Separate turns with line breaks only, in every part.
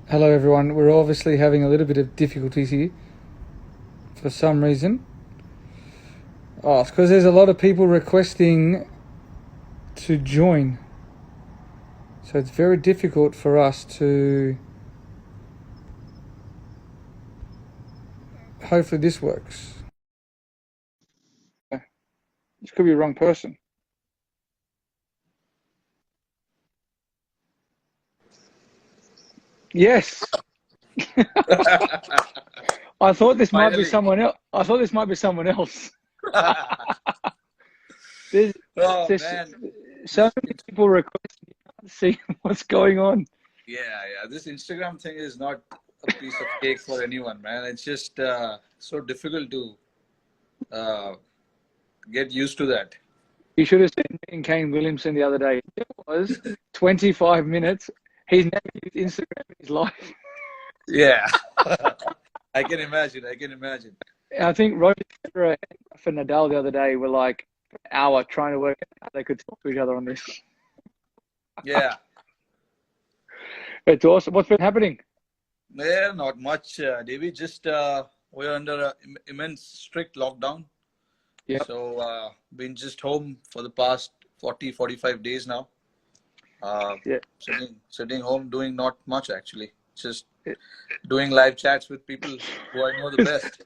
Hello everyone, we're obviously having a little bit of difficulties here for some reason. Oh, it's because there's a lot of people requesting to join. So it's very difficult for us to... Hopefully this works. This could be the wrong person. Yes! I thought this might be
Finally.
someone else. I thought this might be someone else. There's,
Oh
there's
man,
so
this
many people requesting to see what's going on.
yeah, this Instagram thing is not a piece of cake for anyone, man. It's just so difficult to uh, get used to that.
You should have seen me and Kane Williamson the other day. It was 25 minutes. He's never used Instagram in his life.
Yeah, I can imagine. I can imagine.
I think Rohit Sharma and for Nadal the other day were like an hour trying to work out how they could talk to each other on this.
Yeah,
It's awesome. What's been happening?
yeah, not much, David. Just we're under immense strict lockdown.
Yep.
So been just home for the past 40, 45 days now.
Yeah.
Sitting home doing not much actually. Just doing live chats with people who I know the best.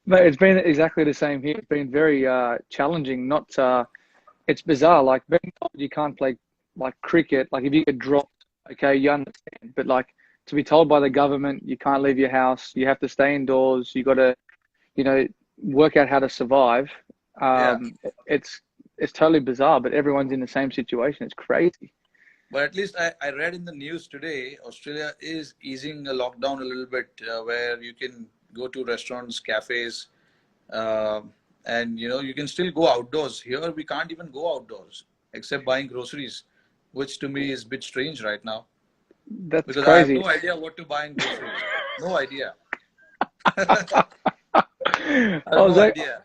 But it's been exactly the same here. It's been very challenging. Not it's bizarre. Like being told you can't play like cricket. Like if you get dropped, okay, you understand. But like to be told by the government you can't leave your house, you have to stay indoors. You got to, you know, work out how to survive.
Yeah,
It's totally bizarre, but everyone's in the same situation. It's crazy.
but at least I read in the news today, Australia is easing the lockdown a little bit, where you can go to restaurants, cafes, uh, and you can still go outdoors. Here we can't even go outdoors except buying groceries, which to me is a bit strange right now
That's
because I have
crazy.
no idea what to buy in groceries. No idea.
I
I have
was
no
I
idea.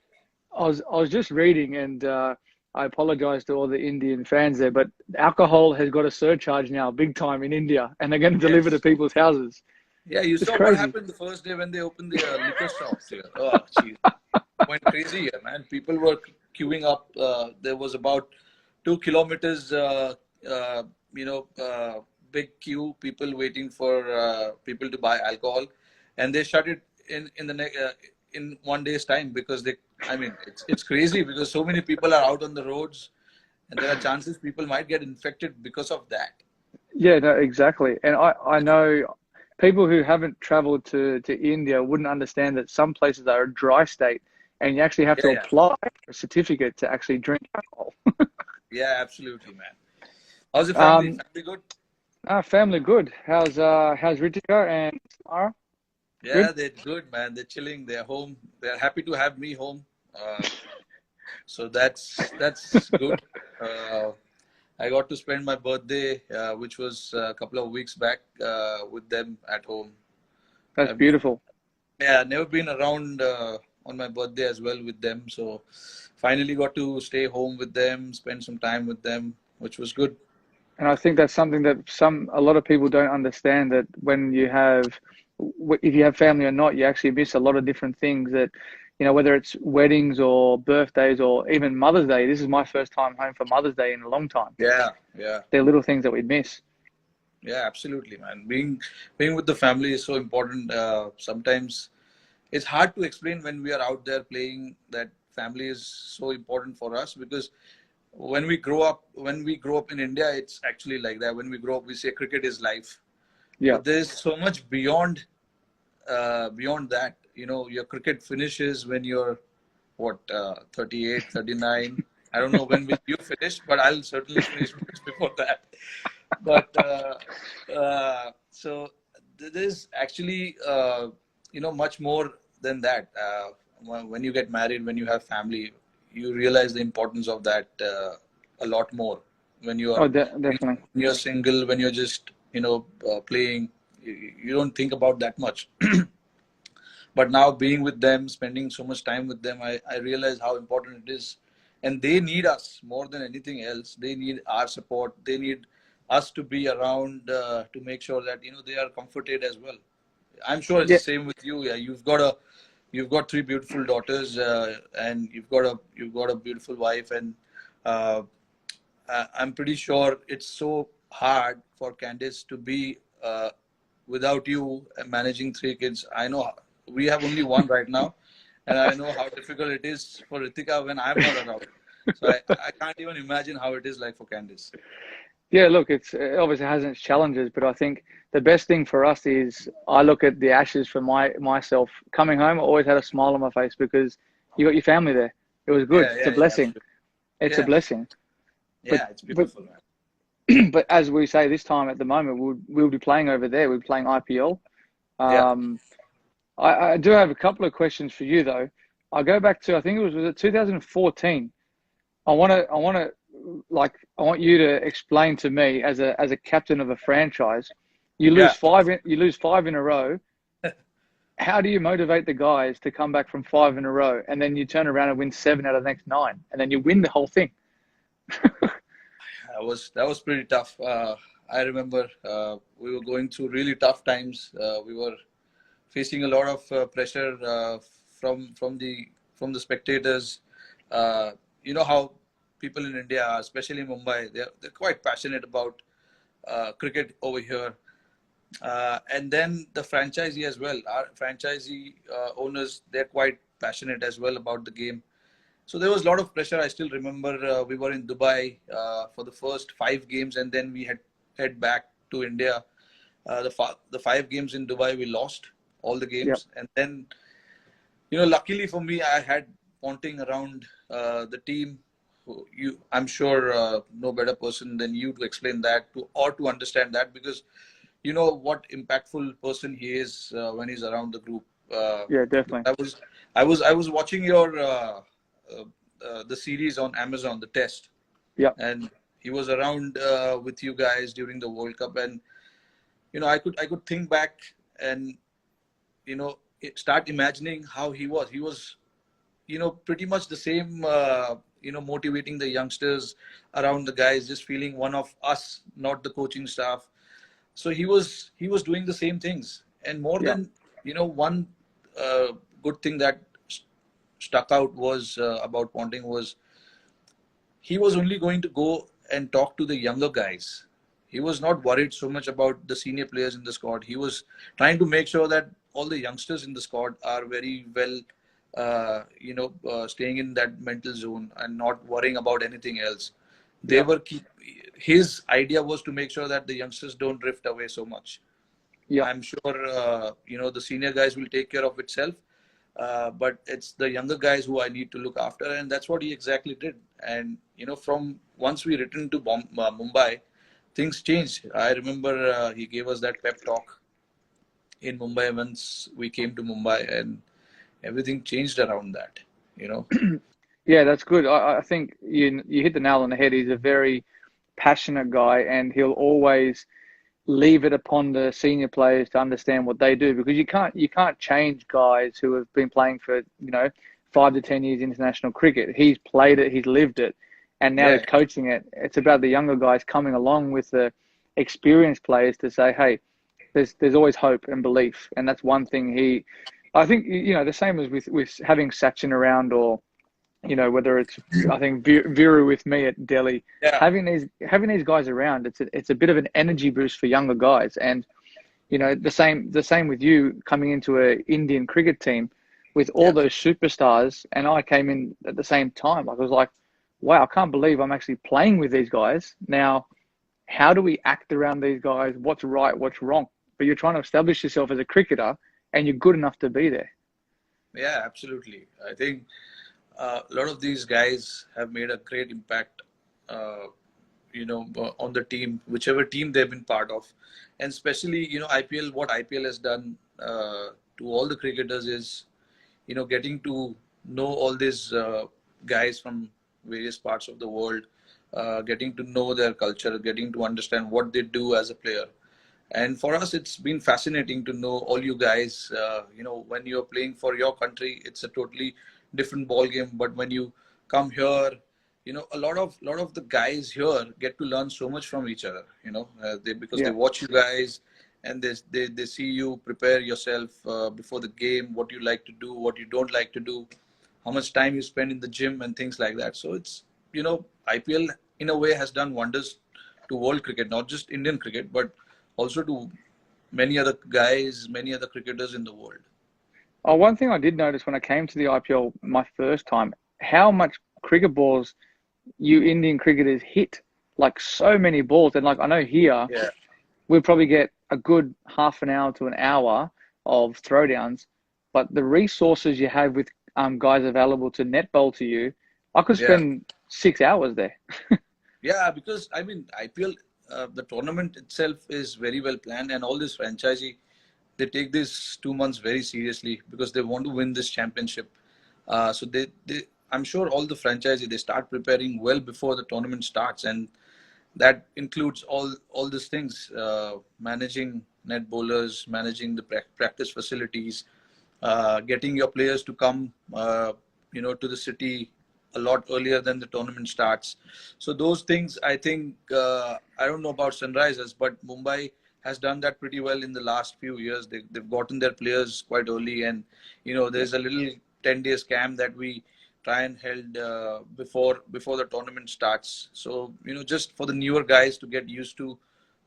was just reading, and I apologize to all the Indian fans there, but alcohol has got a surcharge now, big time in India, and they're going to deliver to
Yes.
people's houses.
Yeah, you
It's
saw what
crazy.
happened the first day when they opened the liquor shops here. Oh, jeez. Went crazy here, man. People were queuing up. There was about 2 kilometers, you know, uh, big queue, people waiting for people to buy alcohol. And they shut it in one day's time because I mean, it's crazy because so many people are out on the roads and there are chances people might get infected because of that.
Yeah, no, exactly. And I know people who haven't traveled to India wouldn't understand that some places are a dry state, and you actually have
Yeah,
to
yeah.
apply for a certificate to actually drink alcohol.
Yeah, absolutely, man. How's the family?
Um,
Family good?
Family good. How's Ritika and Samara?
Yeah,
Good.
they're good, man. They're chilling. They're home. They're happy to have me home. So that's good. Uh, I got to spend my birthday, which was a couple of weeks back, with them at home.
That's
I've been,
beautiful.
yeah, never been around on my birthday as well with them. So finally got to stay home with them, spend some time with them, which was good.
And I think that's something that a lot of people don't understand, that when you have, if you have family or not, you actually miss a lot of different things that, whether it's weddings or birthdays or even Mother's Day. This is my first time home for Mother's Day in a long time.
Yeah, yeah.
They're little things that we miss.
Yeah, absolutely, man. Being with the family is so important. Sometimes it's hard to explain when we are out there playing that family is so important for us because when we grow up in India, it's actually like that. When we grow up, we say cricket is life,
Yeah.
but there's so much beyond that. Your cricket finishes when you're what 38, 39. I don't know when will you finish, but I'll certainly finish much before that. But so there's actually much more than that. When you get married, when you have family, you realize the importance of that a lot more. When
Oh,
you're when
definitely.
you're single, when you're just playing, you don't think about that much. But now being with them, spending so much time with them, I realize how important it is. And they need us more than anything else. They need our support. They need us to be around to make sure that they are comforted as well. I'm sure it's
Yeah,
the same with you. Yeah, you've got three beautiful daughters, and you've got a beautiful wife, and uh, I'm pretty sure it's so hard for Candice to be without you managing three kids. I know we have only one right now, and I know how difficult it is for Ritika when I'm not around. So I can't even imagine how it is like for Candice.
yeah. Look, it obviously has its challenges, but I think the best thing for us is I look at the Ashes for myself coming home. I always had a smile on my face because you got your family there. It was good.
Yeah,
It's a
yeah, yeah,
blessing.
absolutely.
It's a
Yeah,
blessing. But
yeah, it's
but
beautiful, man.
but as we say this time at the moment, we'll be playing over there. We're playing IPL.
Yeah,
Um, I do have a couple of questions for you though. I'll go back to I think was it 2014. I want you to explain to me as a captain of a franchise,
yeah.
you lose five in a row. How do you motivate the guys to come back from five in a row and then you turn around and win seven out of the next nine and then you win the whole thing?
That was pretty tough. I remember we were going through really tough times. We were facing a lot of pressure from the spectators. Uh, you know how people in India, especially Mumbai, they're quite passionate about cricket over here. And then the franchisee as well. Our franchisee owners, they're quite passionate as well about the game. So there was a lot of pressure. I still remember we were in Dubai for the first 5 games, and then we had head back to India. The 5 games in Dubai, we lost all the
Yep.
games, and then luckily for me, I had Ponting around the team. I'm sure no better person than you to explain that to understand that, because you know what impactful person he is when he's around the group. Uh,
Yeah, definitely.
I was watching your uh, the series on Amazon, the test,
Yep.
and he was around with you guys during the World Cup, and I could think back and start imagining how he was. He was pretty much the same. Motivating the youngsters around the guys, just feeling one of us, not the coaching staff. So he was doing the same things, and more
Yep.
than one uh, good thing that stuck out was about Ponting was he was only going to go and talk to the younger guys. He was not worried so much about the senior players in the squad. He was trying to make sure that all the youngsters in the squad are very well, staying in that mental zone and not worrying about anything else. They
Yep.
were keep. His idea was to make sure that the youngsters don't drift away so much.
Yep.
I'm sure the senior guys will take care of itself, but it's the younger guys who I need to look after, and that's what he exactly did. And from once we returned to Mumbai, things changed. I remember he gave us that pep talk in Mumbai once we came to Mumbai, and everything changed around that. You know,
Yeah, that's good. I think you hit the nail on the head. He's a very passionate guy, and he'll always leave it upon the senior players to understand what they do because you can't change guys who have been playing for 5 to 10 years international cricket. He's played it, he's lived it, and now
yeah,
he's coaching it. It's about the younger guys coming along with the experienced players to say, hey, there's always hope and belief, and that's one thing I think the same as with having Sachin around or whether it's I think Viru with me at Delhi,
yeah,
having these guys around, it's a bit of an energy boost for younger guys, and the same with you coming into a Indian cricket team with all
yeah,
those superstars, and I came in at the same time. Like I was like, wow, I can't believe I'm actually playing with these guys now. How do we act around these guys? What's right? What's wrong? But you're trying to establish yourself as a cricketer, and you're good enough to be there.
yeah, absolutely. I think a lot of these guys have made a great impact. Uh, on the team, whichever team they've been part of, and especially IPL. What IPL has done to all the cricketers is getting to know all these guys from various parts of the world, getting to know their culture, getting to understand what they do as a player. And for us, it's been fascinating to know all you guys. When you're playing for your country, it's a totally different ball game. But when you come here, a lot of the guys here get to learn so much from each other. Because they
Yeah.
watch you guys, and they see you prepare yourself before the game, what you like to do, what you don't like to do, how much time you spend in the gym and things like that. So it's IPL in a way has done wonders to world cricket, not just Indian cricket, but also to many other guys, many other cricketers in the world.
Oh, one thing I did notice when I came to the IPL my first time, how much cricket balls you Indian cricketers hit. Like so many balls. And like I know here
Yeah,
we probably get a good half an hour to an hour of throwdowns, but the resources you have with guys available to net bowl to you, I could
yeah.
spend 6 hours there.
Yeah, because I mean, IPL, the tournament itself is very well planned, and all this franchisee, they take this 2 months very seriously because they want to win this championship. So I'm sure all the franchisee, they start preparing well before the tournament starts, and that includes all these things: managing net bowlers, managing the practice facilities, getting your players to come to the city a lot earlier than the tournament starts. So those things, I think, I don't know about Sunrisers, but Mumbai has done that pretty well in the last few years. They've gotten their players quite early, and
Yeah,
there's a little 10 days camp that we try and held before the tournament starts. So just for the newer guys to get used to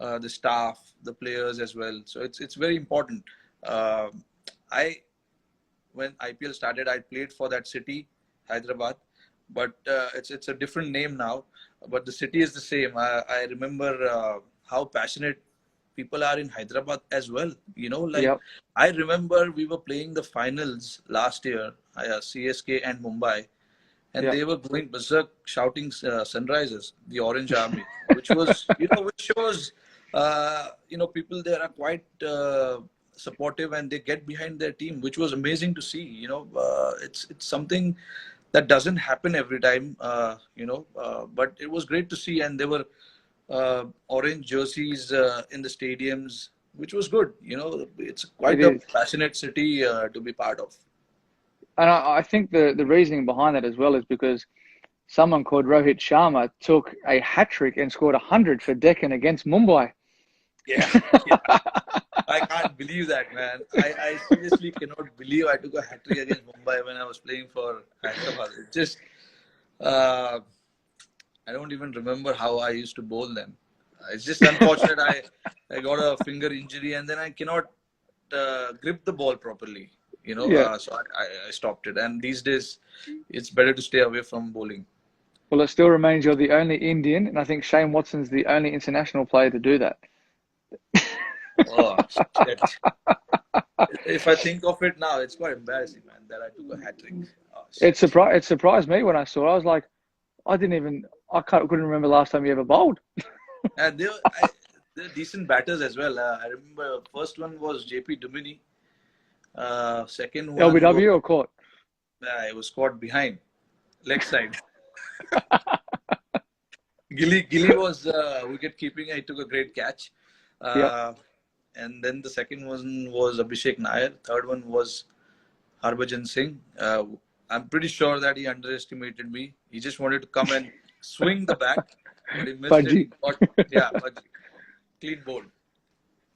the staff, the players as well. So it's very important. Uh, I When IPL started, I played for that city, Hyderabad, but it's a different name now. But the city is the same. I remember how passionate people are in Hyderabad as well. Like
yep,
I remember we were playing the finals last year, CSK and Mumbai, and
yep.
they were going berserk shouting Sunrisers, the Orange Army, which was, which shows, people there are quite supportive, and they get behind their team, which was amazing to see. It's something that doesn't happen every time, but it was great to see, and there were orange jerseys in the stadiums, which was good. It's
It
quite a
is.
passionate city to be part of.
And I think the reasoning behind that as well is because someone called Rohit Sharma took a hat trick and scored 100 for Deccan against Mumbai.
Yeah. I can't believe that, man. I seriously cannot believe I took a hat trick against Mumbai when I was playing for Hyderabad. It just, uh, I don't even remember how I used to bowl them. It's just unfortunate. I got a finger injury, and then I cannot grip the ball properly.
Yeah.
So I stopped it. And these days, it's better to stay away from bowling.
Well, it still remains you're the only Indian, and I think Shane Watson's the only international player to do that.
Oh, shit. If I think of it now, it's quite embarrassing, man, that I took a hat trick. Oh,
It
shit.
surprised it surprised me when I saw it. I was like, couldn't remember last time you ever bowled.
And they're decent batters as well. I remember first one was JP Dumini. Second one was
LBW or court?
it was caught behind, leg side. Gilly was wicket keeping. He took a great catch.
Yep.
Uh, and then the second one was Abhishek Nair. Third one was Harbhajan Singh. I'm pretty sure that he underestimated me. He just wanted to come and swing the bat, but he missed it.
Fudgy.
He got, yeah, but clean bowled.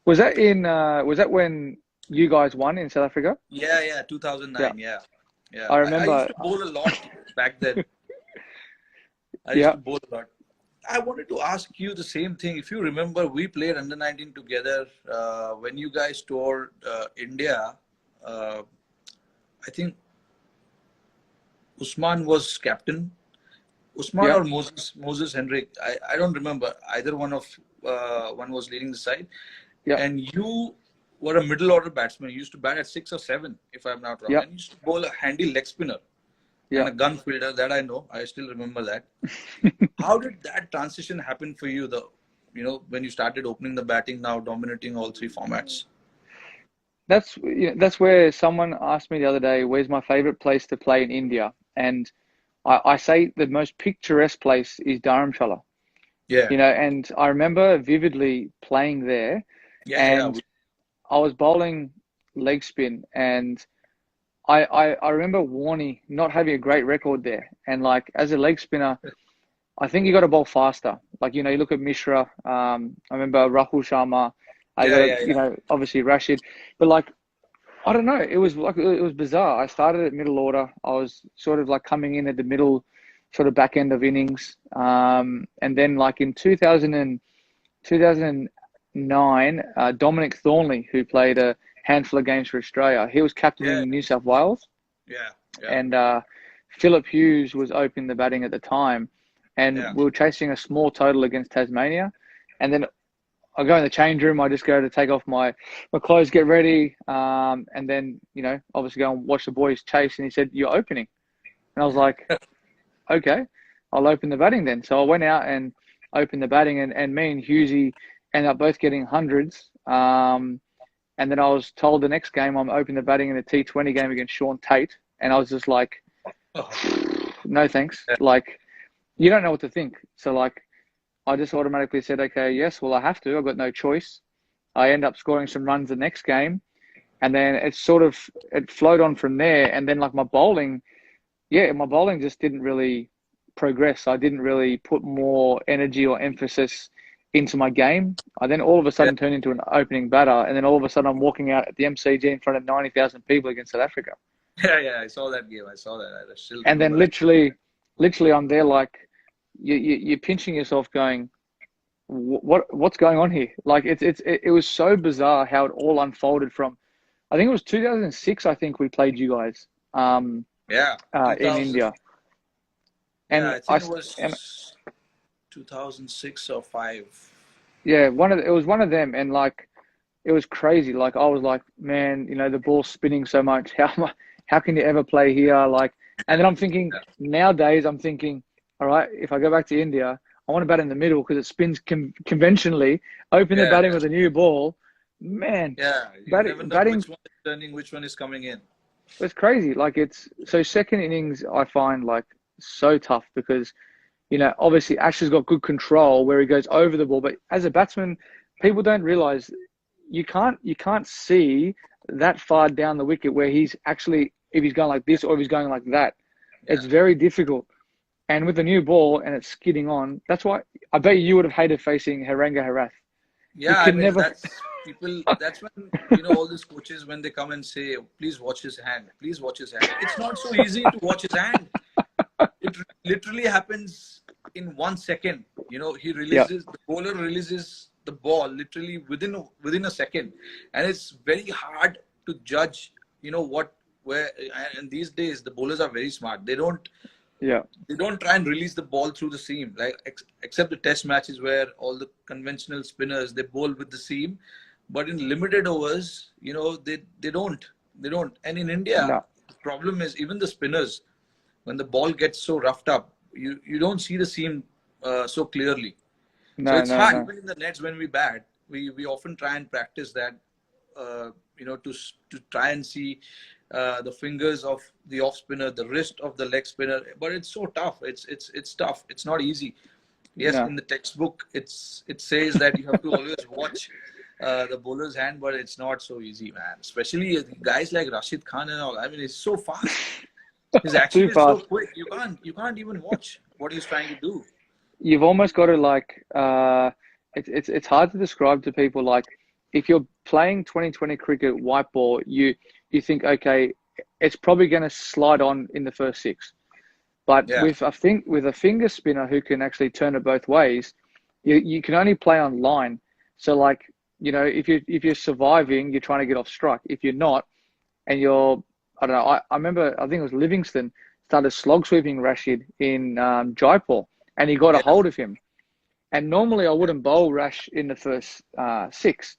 Was that when you guys won in South Africa?
Yeah,
Yeah.
2009. Yeah, yeah.
I
I used
remember.
to bowl a lot back then. I used
Yeah.
to bowl a lot. I wanted to ask you the same thing. If you remember, we played under 19 together when you guys toured India. Uh, I think Usman was captain. Usman
Yeah.
or Moses Henrik. I don't remember. Either one was leading the side.
Yeah.
And you were a middle order batsman. You used to bat at 6 or 7, if I'm not wrong.
Yeah.
And you used to bowl a handy leg spinner and
Yeah.
a gun fielder. That I know. I still remember that. How did that transition happen for you? When you started opening the batting, now dominating all three formats.
That's where someone asked me the other day, where's my favorite place to play in India? And I say the most picturesque place is Dharamshala.
Yeah,
And I remember vividly playing there,
yeah.
and I was bowling leg spin, and I remember Warney not having a great record there. And like as a leg spinner, I think you got to bowl faster. Like, you look at Mishra. I remember Rahul Sharma. I
Yeah,
got
yeah, yeah.
obviously Rashid. But like, I don't know. It was bizarre. I started at middle order. I was sort of like coming in at the middle, sort of back end of innings. And then like in 2009, Dominic Thornley, who played a handful of games for Australia, he was
Yeah,
captaining New South Wales,
yeah, yeah,
and Philip Hughes was opening the batting at the time, and
yeah.
we were chasing a small total against Tasmania, and then I go in the change room. I just go to take off my clothes, get ready, and then obviously go and watch the boys chase. And he said, "You're opening," and I was like, "Okay, I'll open the batting then." So I went out and opened the batting, and me and Hughesy ended up both getting hundreds. And then I was told the next game I'm opening the batting in a T20 game against Sean Tate, and I was just like,
Oh,
"No thanks."
yeah,
Like, you don't know what to think. So like, I just automatically said, "Okay, yes, well I have to. I've got no choice." I end up scoring some runs the next game, and then it flowed on from there. And then like my bowling just didn't really progress. I didn't really put more energy or emphasis into my game. I then all of a
yeah,
sudden turned into an opening batter, and then all of a sudden I'm walking out at the MCG in front of 90,000 people against South Africa.
yeah, yeah. I saw that game. I saw that. I still
And then
remember it.
literally I'm there like you're pinching yourself, going, what's going on here? Like it was so bizarre how it all unfolded from. I think it was 2006. I think we played you guys
Yeah,
in
2000.
India,
Yeah,
and
I
I
think it
and
was 2006 or five.
yeah, it was one of them, and like it was crazy. Like I was like, man, the ball's spinning so much. How can you ever play here? Like, and then I'm thinking
Yeah,
nowadays, I'm thinking, all right, if I go back to India, I want to bat in the middle because it spins conventionally. Open the
yeah,
batting
yeah.
with a new ball, man.
Yeah, you never know
Batting
which one is turning, which one is coming in.
was crazy. Like it's so second innings, I find like so tough because obviously Ash has got good control where he goes over the ball, but as a batsman, people don't realize you can't see that far down the wicket where he's actually, if he's going like this or if he's going like that.
Yeah,
It's very difficult. And with the new ball and it's skidding on, that's why I bet you would have hated facing Haranga Harath. You
yeah. I
could
mean,
never.
that's people. That's when all these coaches when they come and say, "Please watch his hand. Please watch his hand." It's not so easy to watch his hand. It literally happens in 1 second. He
Yeah,
releases the bowler releases the ball literally within a second, and it's very hard to judge. What where and these days the bowlers are very smart.
yeah,
They don't try and release the ball through the seam like except the test matches where all the conventional spinners they bowl with the seam, but in limited overs, they don't. And in India,
no,
the problem is even the spinners when the ball gets so roughed up, you don't see the seam so clearly. So
no,
it's
no,
hard.
no.
Even in the nets when we bat, we often try and practice that. To try and see the fingers of the off spinner, the wrist of the leg spinner. But it's so tough. It's tough. It's not easy. Yes,
No.
in the textbook, it says that you have to always watch the bowler's hand, but it's not so easy, man. Especially guys like Rashid Khan and all. I mean, it's so fast. His action
Too
is so
fast.
quick. You can't even watch what he's trying to do.
You've almost got to like it's hard to describe to people. Like if you're playing 2020 cricket white ball, you think, okay, it's probably going to slide on in the first six. But
Yeah,
with a finger spinner who can actually turn it both ways, you can only play on line. So like, if you're surviving, you're trying to get off strike. If you're not, and you're, I don't know, I remember, I think it was Livingston started slog sweeping Rashid in Jaipur, and he got a
yeah,
hold of him. And normally I wouldn't bowl Rash in the first six,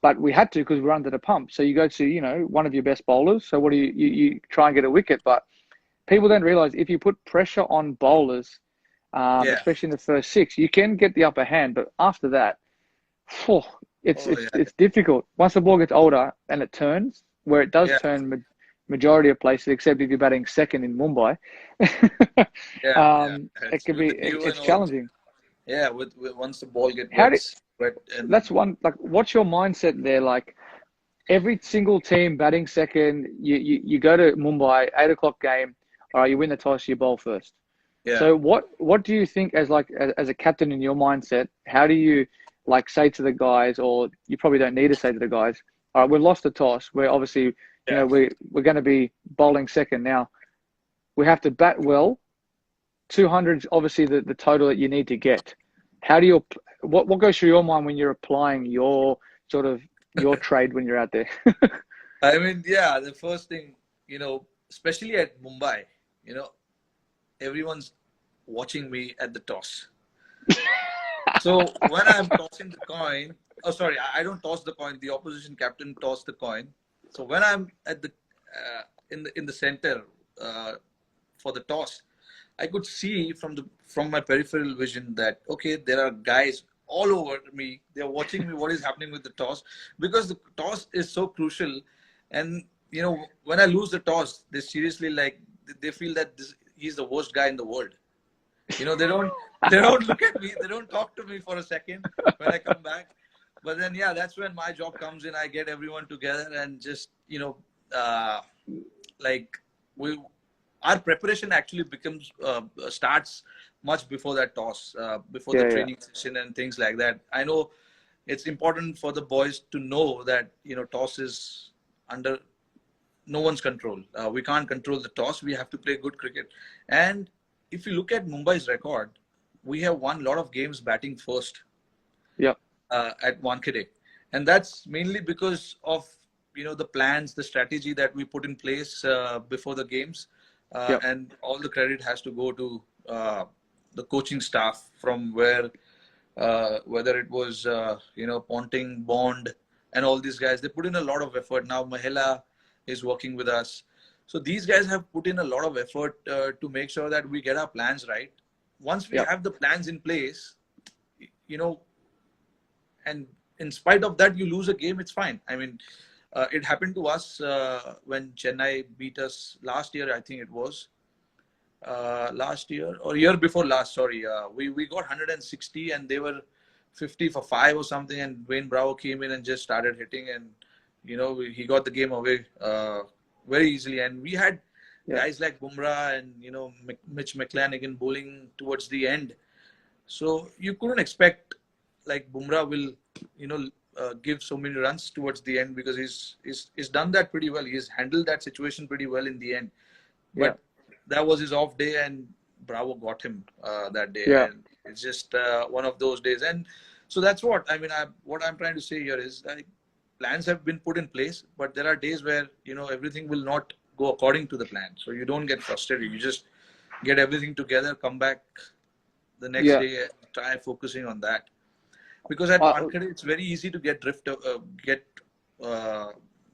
but we had to because we're under the pump. So you go to, one of your best bowlers. So what do you try and get a wicket? But people don't realize if you put pressure on bowlers,
yeah.
especially in the first six, you can get the upper hand. But after that, phew, it's
Oh
it's
yeah,
it's difficult. Once the ball gets older and it turns, where it does
yeah,
turn majority of places, except if you're batting second in Mumbai,
yeah, yeah.
it
It's
can
with
be
the new and
it's
all.
challenging.
Yeah, with once the ball get
How do
wet and
That's one, like, what's your mindset there? Like every single team batting second, you go to Mumbai, 8 o'clock game. All right, you win the toss, you bowl first.
Yeah.
So what do you think as like as a captain in your mindset? How do you like say to the guys, or you probably don't need to say to the guys, all right, we've lost the toss. We're obviously,
Yeah.
we're going to be bowling second now. We have to bat well. 200 is obviously the total that you need to get. How do you what goes through your mind when you're applying your sort of your trade when you're out there?
I mean, yeah, the first thing, especially at Mumbai, you know, everyone's watching me at the toss. So when I'm tossing the coin, oh sorry, I don't toss the coin. The opposition captain toss the coin. So when I'm at the in the center for the toss, I could see from my peripheral vision that okay, there are guys all over me. They're watching me. What is happening with the toss? Because the toss is so crucial, and when I lose the toss, they seriously like they feel that he's the worst guy in the world. They don't look at me. They don't talk to me for a second when I come back. But then yeah, that's when my job comes in. I get everyone together and just like we our preparation actually becomes starts much before that toss, before the
Yeah, yeah,
training session and things like that. I know it's important for the boys to know that toss is under no one's control. We can't control the toss. We have to play good cricket. And if you look at Mumbai's record, we have won a lot of games batting first
yeah,
at Wankhede, and that's mainly because of the plans, the strategy that we put in place before the games,
yeah,
and all the credit has to go to the coaching staff from whether it was Ponting, Bond, and all these guys. They put in a lot of effort. Now Mahela is working with us, so these guys have put in a lot of effort to make sure that we get our plans right. Once we
yeah,
have the plans in place, you know, and in spite of that, you lose a game, it's fine. I mean, it happened to us when Chennai beat us last year. I think it was last year or year before last. Sorry, we got 160 and they were 50 for 5 or something. And Wayne Bravo came in and just started hitting, and he got the game away very easily. And we had
yeah,
guys like Bumrah and Mitch McClanahan bowling towards the end. So you couldn't expect like Bumrah will give so many runs towards the end, because he's done that pretty well. He's handled that situation pretty well in the end.
yeah,
But that was his off day, and Bravo got him that day,
yeah.
and it's just one of those days. And so that's what I mean. What I'm trying to say here is like plans have been put in place, but there are days where everything will not go according to the plan. So you don't get frustrated. You just get everything together, come back the next
Yeah.
day, and try focusing on that. Because at
Uh,
Wankhede, it's very easy to get uh,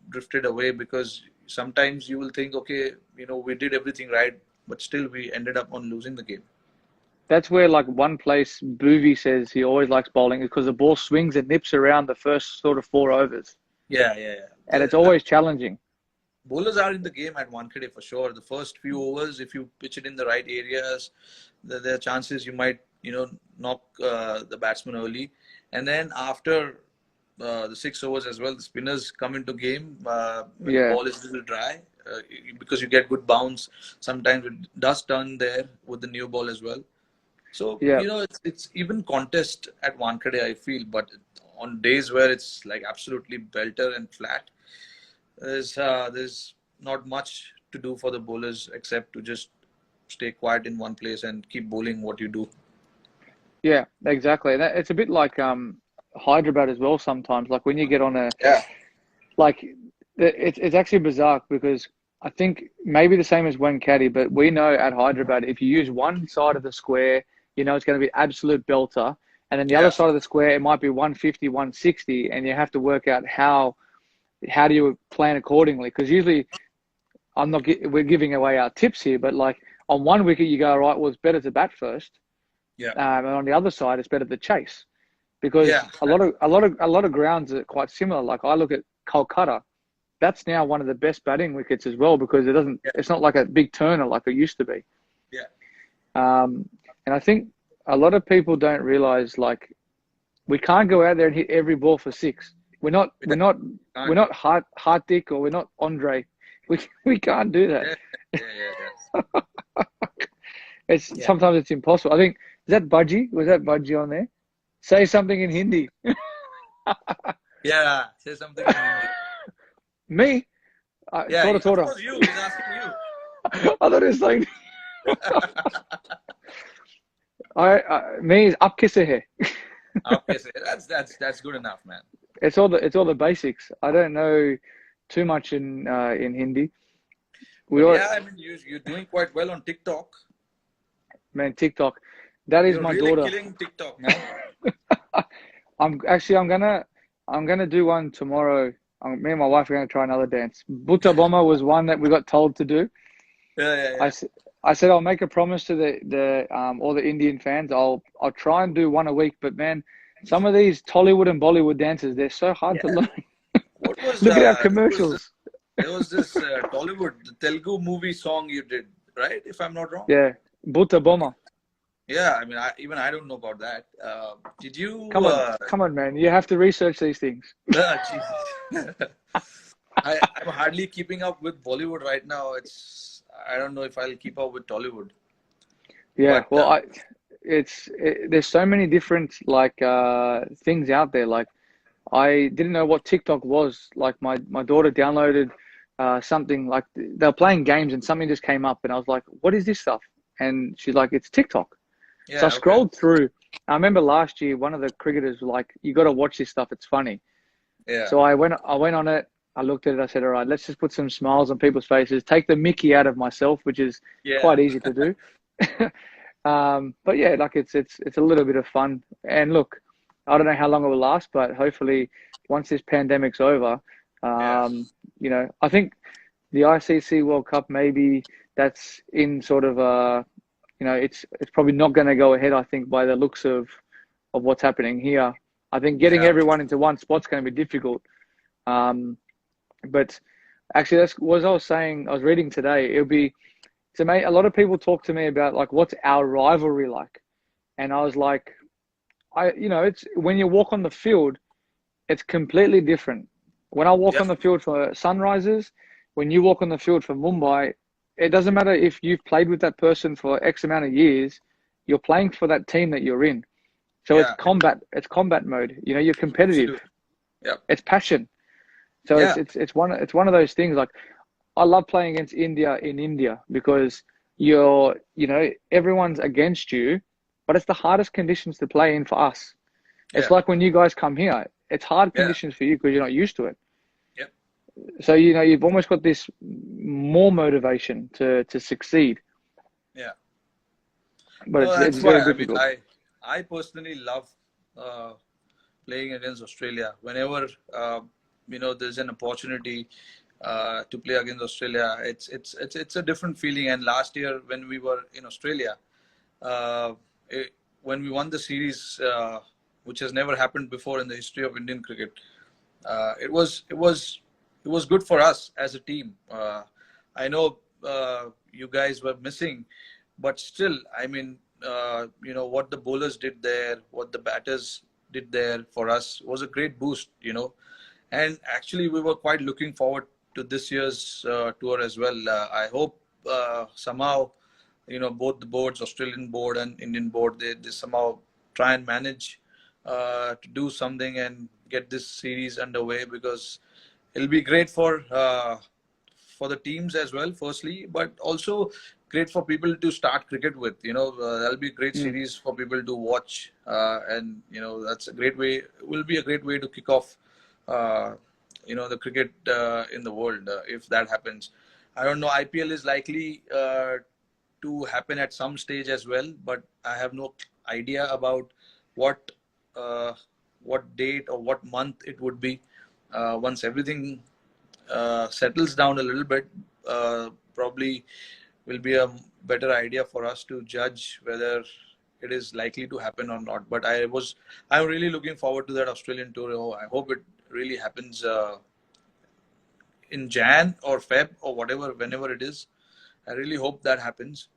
drifted away, because sometimes you will think, okay, we did everything right, but still we ended up on losing the game.
that's where like one place Boovy says he always likes bowling because the ball swings and nips around the first sort of 4 overs,
Yeah, yeah, yeah.
and it's always challenging.
Bowlers are in the game at Wankhede for sure. The first few overs, if you pitch it in the right areas, there are chances you might, knock the batsman early. And then after the 6 overs as well, the spinners come into game when the
Yeah,
ball is a little dry, because you get good bounce. Sometimes it does turn there with the new ball as well. So
yeah.
it's even contest at Wankhede, I feel, but on days where it's like absolutely belter and flat, there's not much to do for the bowlers except to just stay quiet in one place and keep bowling what you do.
Yeah, exactly. It's a bit like Hyderabad as well sometimes. Like when you get on a
Yeah,
like it's actually bizarre because I think maybe the same as Caddy, but we know at Hyderabad if you use one side of the square, it's going to be absolute belter, and then the other
yeah,
side of the square it might be 150, 160, and you have to work out how do you plan accordingly? Because usually we're giving away our tips here, but like on one wicket you go right, well it's better to bat first,
yeah,
and on the other side it's better to chase because
yeah,
a lot of grounds are quite similar. Like I look at Kolkata, that's now one of the best batting wickets as well because
yeah,
it's not like a big turner like it used to be.
yeah.
And I think a lot of people don't realize like we can't go out there and hit every ball for six. We're not we're
Yeah.
not we're
Can't.
not Hardik or we're not Andre. We can't do that.
Yeah, yeah, yeah, yeah.
It's
Yeah.
sometimes it's impossible. I think is that Budgie? Was that Budgie on there? Say something in Hindi.
Yeah. Say something in Hindi.
Me?
Yeah.
Thora
Of
Thora.
course, you. He's asking you.
I thought it was like me is up kisse hai.
Okay, so that's good enough, man.
It's all the basics. I don't know too much in Hindi. We
But
all
yeah, I mean, you're doing quite well on TikTok.
man TikTok. That is
You're
my
really
daughter.
killing TikTok, man.
I'm gonna do one tomorrow. Me and my wife are gonna try another dance. Buta Bomba was one that we got told to do.
Yeah, yeah,
I,
yeah.
s- I said I'll make a promise to the all the Indian fans. I'll try and do one a week. But man, some of these Tollywood and Bollywood dances, they're so hard to
Yeah.
learn.
What was
Look at our
there was this
commercials.
there was this Tollywood the Telugu movie song you did, right? If I'm not wrong.
Yeah, Buta Bomba.
Yeah, I mean, I don't know about that. Did you?
Come on, man. You have to research these things.
Jesus. I'm hardly keeping up with Bollywood right now. I don't know if I'll keep up with Tollywood.
Yeah,
But
well, there's so many different like things out there. Like I didn't know what TikTok was. Like my daughter downloaded something like they were playing games and something just came up and I was like, what is this stuff? And she's like, it's TikTok. So I
yeah, okay.
scrolled through. I remember last year one of the cricketers was like, you got to watch this stuff. It's funny.
Yeah,
So I went on it. I looked at it. I said, all right, let's just put some smiles on people's faces. Take the Mickey out of myself, which is
yeah,
quite easy to do. But yeah, like it's a little bit of fun. And look, I don't know how long it will last, but hopefully once this pandemic's over,
yeah,
I think the ICC World Cup maybe that's in sort of it's probably not going to go ahead. I think by the looks of what's happening here, I think getting
yeah,
everyone into one spot's going to be difficult. Um, but actually, that's what I was saying. I was reading today. It'll be to me. A lot of people talk to me about like what's our rivalry like, and I was like, it's when you walk on the field, it's completely different. When I walk
yeah,
on the field for Sunrisers, when you walk on the field for Mumbai, it doesn't matter if you've played with that person for X amount of years, you're playing for that team that you're in. So it's
yeah.
combat mode. You're competitive.
Absolutely. Yeah,
It's passion. So
yeah,
it's one of those things like I love playing against India in India because everyone's against you, but it's the hardest conditions to play in for us. It's
yeah,
like when you guys come here, it's hard
yeah,
conditions for you because you're not used to it.
yeah,
So you've almost got this more motivation to succeed,
yeah.
but
No,
it's
that's why.
very
I mean,
difficult.
I personally love uh, playing against Australia. Whenever there's an opportunity to play against Australia, it's a different feeling. And last year when we were in Australia, uh, it, when we won the series, which has never happened before in the history of Indian cricket, it was good for us as a team. I know you guys were missing, but still, I mean, what the bowlers did there, what the batters did there for us was a great boost. And actually, we were quite looking forward to this year's tour as well. I hope somehow, both the boards, Australian board and Indian board, they somehow try and manage to do something and get this series underway because it'll be great for the teams as well, firstly, but also great for people to start cricket with. That'll be a great
Mm.
series for people to watch, and that's a great way. Will be a great way to kick off, the cricket in the world if that happens. I don't know. IPL is likely to happen at some stage as well, but I have no idea about what uh, what date or what month it would be. Once everything settles down a little bit, probably will be a better idea for us to judge whether it is likely to happen or not. But I'm really looking forward to that Australian tour. Oh, I hope it really happens in Jan or Feb or whatever, whenever it is. I really hope that happens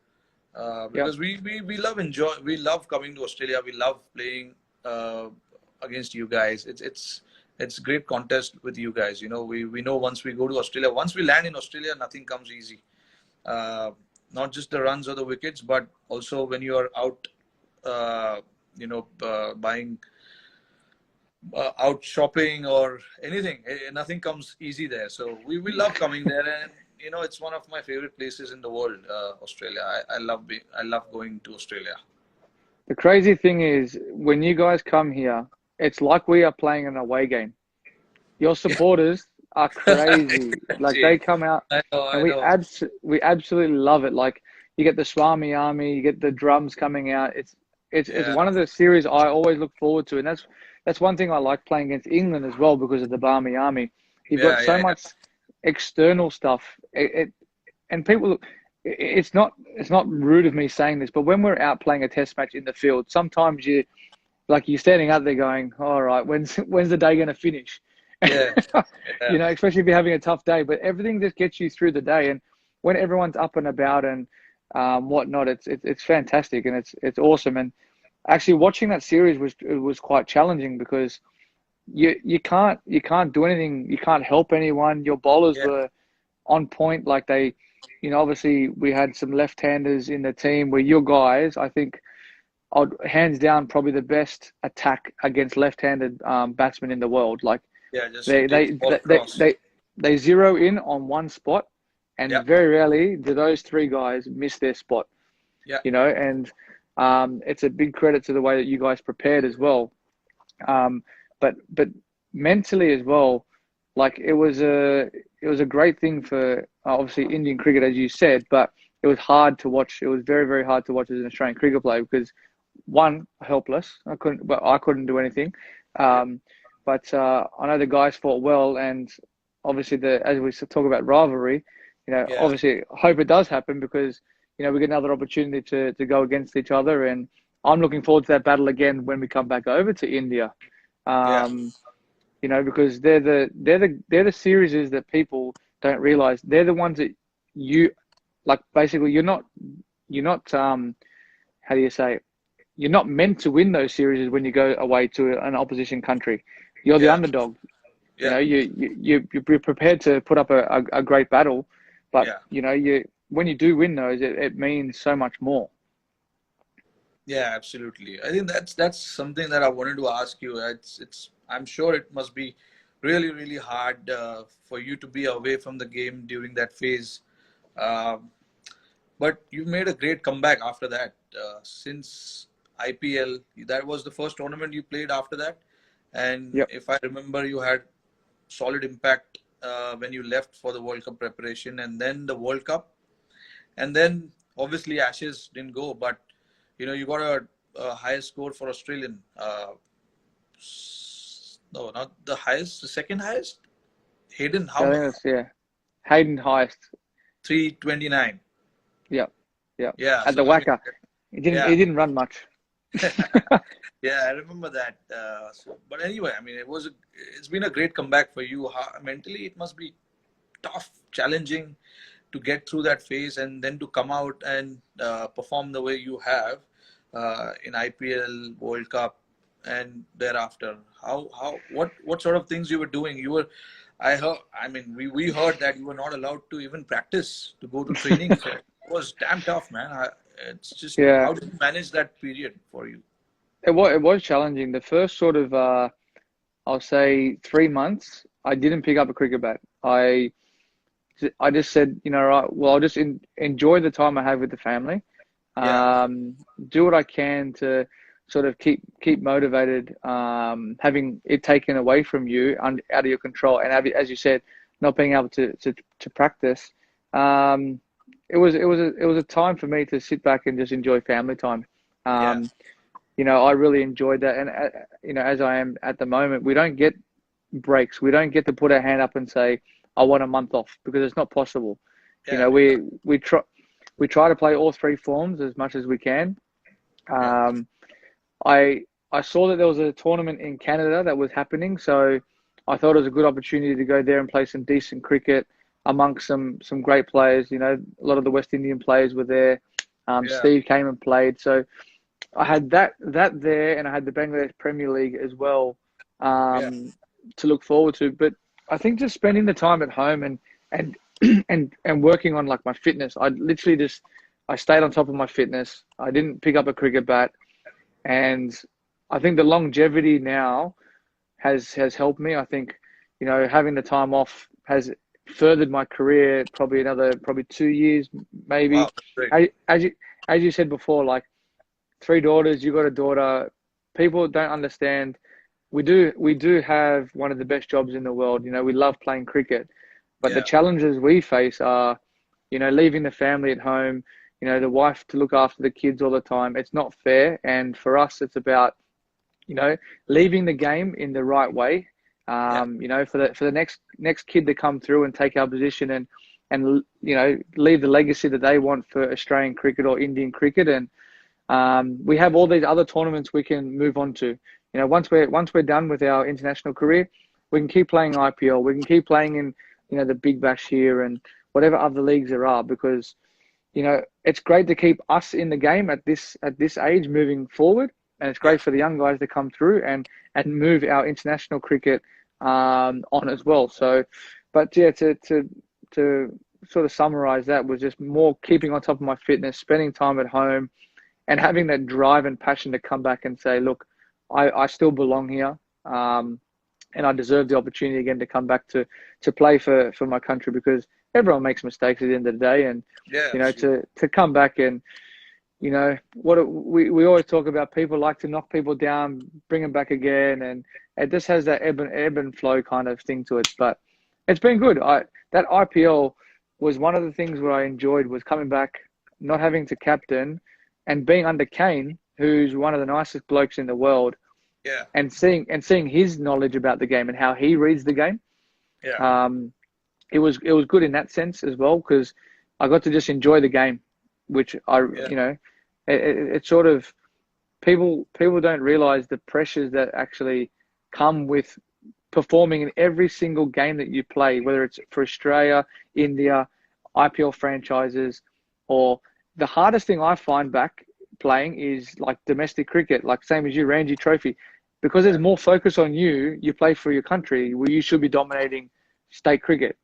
Yeah,
because we love coming to Australia. We love playing against you guys. It's great contest with you guys. We know once we go to Australia, once we land in Australia, nothing comes easy. Uh, not just the runs or the wickets, but also when you are out, buying, out shopping or anything. Nothing comes easy there. So we love coming there, and it's one of my favorite places in the world, Australia. I love going to Australia.
The crazy thing is, when you guys come here, it's like we are playing an away game. Your supporters are crazy. Like
Gee,
they come out, and
I know.
we absolutely love it. Like you get the Swami Army, you get the drums coming out. It's
Yeah,
one of the series I always look forward to, and that's one thing I like playing against England as well because of the Barmy Army. You've got
yeah,
so
yeah, yeah.
much external stuff. And people, it's not rude of me saying this, but when we're out playing a test match in the field, sometimes you're standing out there going, all right, when's the day going to finish?
Yeah, yeah,
Especially if you're having a tough day, but everything just gets you through the day. And when everyone's up and about and whatnot, it's fantastic and it's awesome. And actually watching that series was quite challenging because you can't do anything. You can't help anyone. Your bowlers
yeah,
were on point. Like obviously we had some left-handers in the team where your guys, I think, hands down probably the best attack against left-handed batsmen in the world. Like
yeah. Just
they
take the
they
ball
they
across.
they they zero in on one spot, and
Yeah,
very rarely do those three guys miss their spot.
yeah,
And it's a big credit to the way that you guys prepared as well. But mentally as well, like it was a great thing for obviously Indian cricket, as you said, but it was hard to watch. It was very, very hard to watch as an Australian cricket player because one, helpless. I couldn't do anything.
yeah,
Um, but I know the guys fought well, and obviously as we talk about rivalry,
yeah,
obviously I hope it does happen because we get another opportunity to go against each other, and I'm looking forward to that battle again when we come back over to India.
yeah,
Um, because they're the series that people don't realize. They're the ones that you like. Basically, you're not how do you say it? You're not meant to win those series when you go away to an opposition country. You're the
yeah,
underdog.
yeah,
You're prepared to put up a great battle, but
yeah.
when you do win those, it means so much more.
Yeah, absolutely. I think that's something that I wanted to ask you. It's I'm sure it must be really really hard for you to be away from the game during that phase. Um, but you made a great comeback after that. Since IPL, that was the first tournament you played after that. And
Yep.
if I remember, you had solid impact when you left for the World Cup preparation, and then the World Cup, and then obviously Ashes didn't go, but you got a highest score for Australian. No, not the highest, the second highest. Hayden, how
I think
much?
that's yeah. Hayden highest.
329.
Yep. Yep.
Yeah,
At
so
the
I mean,
Wacker, he didn't.
yeah,
He didn't run much.
yeah, I remember that. But anyway, I mean, it's been a great comeback for you. Mentally, it must be tough, challenging to get through that phase and then to come out and perform the way you have in IPL, World Cup, and thereafter. What sort of things you were doing? I heard. I mean, we heard that you were not allowed to even practice to go to training. So it was damn tough, man. It's just
Yeah.
how did you manage that period for you?
It was challenging. The first sort of I'll say 3 months, I didn't pick up a cricket bat. I just said, right, well, I'll just enjoy the time I have with the family,
Yeah,
do what I can to sort of keep motivated, having it taken away from you and out of your control, and as you said, not being able to practice. Um, it was a time for me to sit back and just enjoy family time.
yeah,
Um, I really enjoyed that, and as I am at the moment, we don't get breaks. We don't get to put our hand up and say, "I want a month off," because it's not possible. You
yeah,
know, we we try we try to play all three forms as much as we can.
yeah,
Um, I I saw that there was a tournament in Canada that was happening, so I thought it was a good opportunity to go there and play some decent cricket amongst some great players. A lot of the West Indian players were there.
yeah,
Steve came and played, so I had that there, and I had the Bangladesh Premier League as well
yeah,
to look forward to. But I think just spending the time at home and and working on like my fitness. I stayed on top of my fitness. I didn't pick up a cricket bat, and I think the longevity now has helped me. I think, having the time off has furthered my career probably another 2 years maybe.
Wow, that's great.
As you said before, like, three daughters, you got a daughter. People don't understand. We do have one of the best jobs in the world. We love playing cricket, but the
Yeah,
challenges we face are, leaving the family at home, the wife to look after the kids all the time. It's not fair. And for us, it's about, leaving the game in the right way.
yeah,
For the next kid to come through and take our position and leave the legacy that they want for Australian cricket or Indian cricket. And we have all these other tournaments we can move on to. Once we're done with our international career, we can keep playing IPL. We can keep playing in the Big Bash here and whatever other leagues there are, because it's great to keep us in the game at this age moving forward, and it's
yeah,
great for the young guys to come through and move our international cricket on as well. So, but yeah, to sort of summarize, that was just more keeping on top of my fitness, spending time at home, and having that drive and passion to come back and say, look, I still belong here, and I deserve the opportunity again to come back to play for my country, because everyone makes mistakes at the end of the day. And
yeah, absolutely.
to come back and we always talk about, people like to knock people down, bring them back again, and it just has that ebb and flow kind of thing to it. But it's been good. That IPL was one of the things where I enjoyed, was coming back, not having to captain, and being under Kane, who's one of the nicest blokes in the world,
Yeah,
and seeing his knowledge about the game and how he reads the game.
yeah,
Um, it was good in that sense as well, because I got to just enjoy the game, which
yeah,
it sort of, people don't realize the pressures that actually come with performing in every single game that you play, whether it's for Australia, India, IPL franchises, or the hardest thing I find back playing is like domestic cricket, like same as you, Ranji Trophy, because there's
yeah,
more focus on you. You play for your country, where you should be dominating state cricket,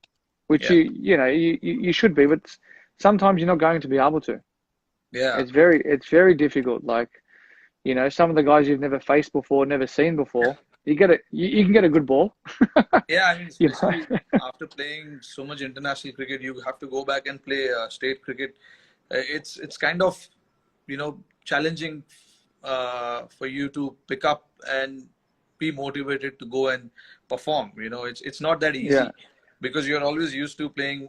which
yeah,
you should be, but sometimes you're not going to be able to.
yeah.
It's very difficult. Like, some of the guys you've never faced before, never seen before, you can get a good ball.
Yeah, I mean,
you
especially
know?
after playing so much international cricket, you have to go back and play state cricket. It's kind of, challenging for you to pick up and be motivated to go and perform. It's not that
Yeah,
easy, because you're always used to playing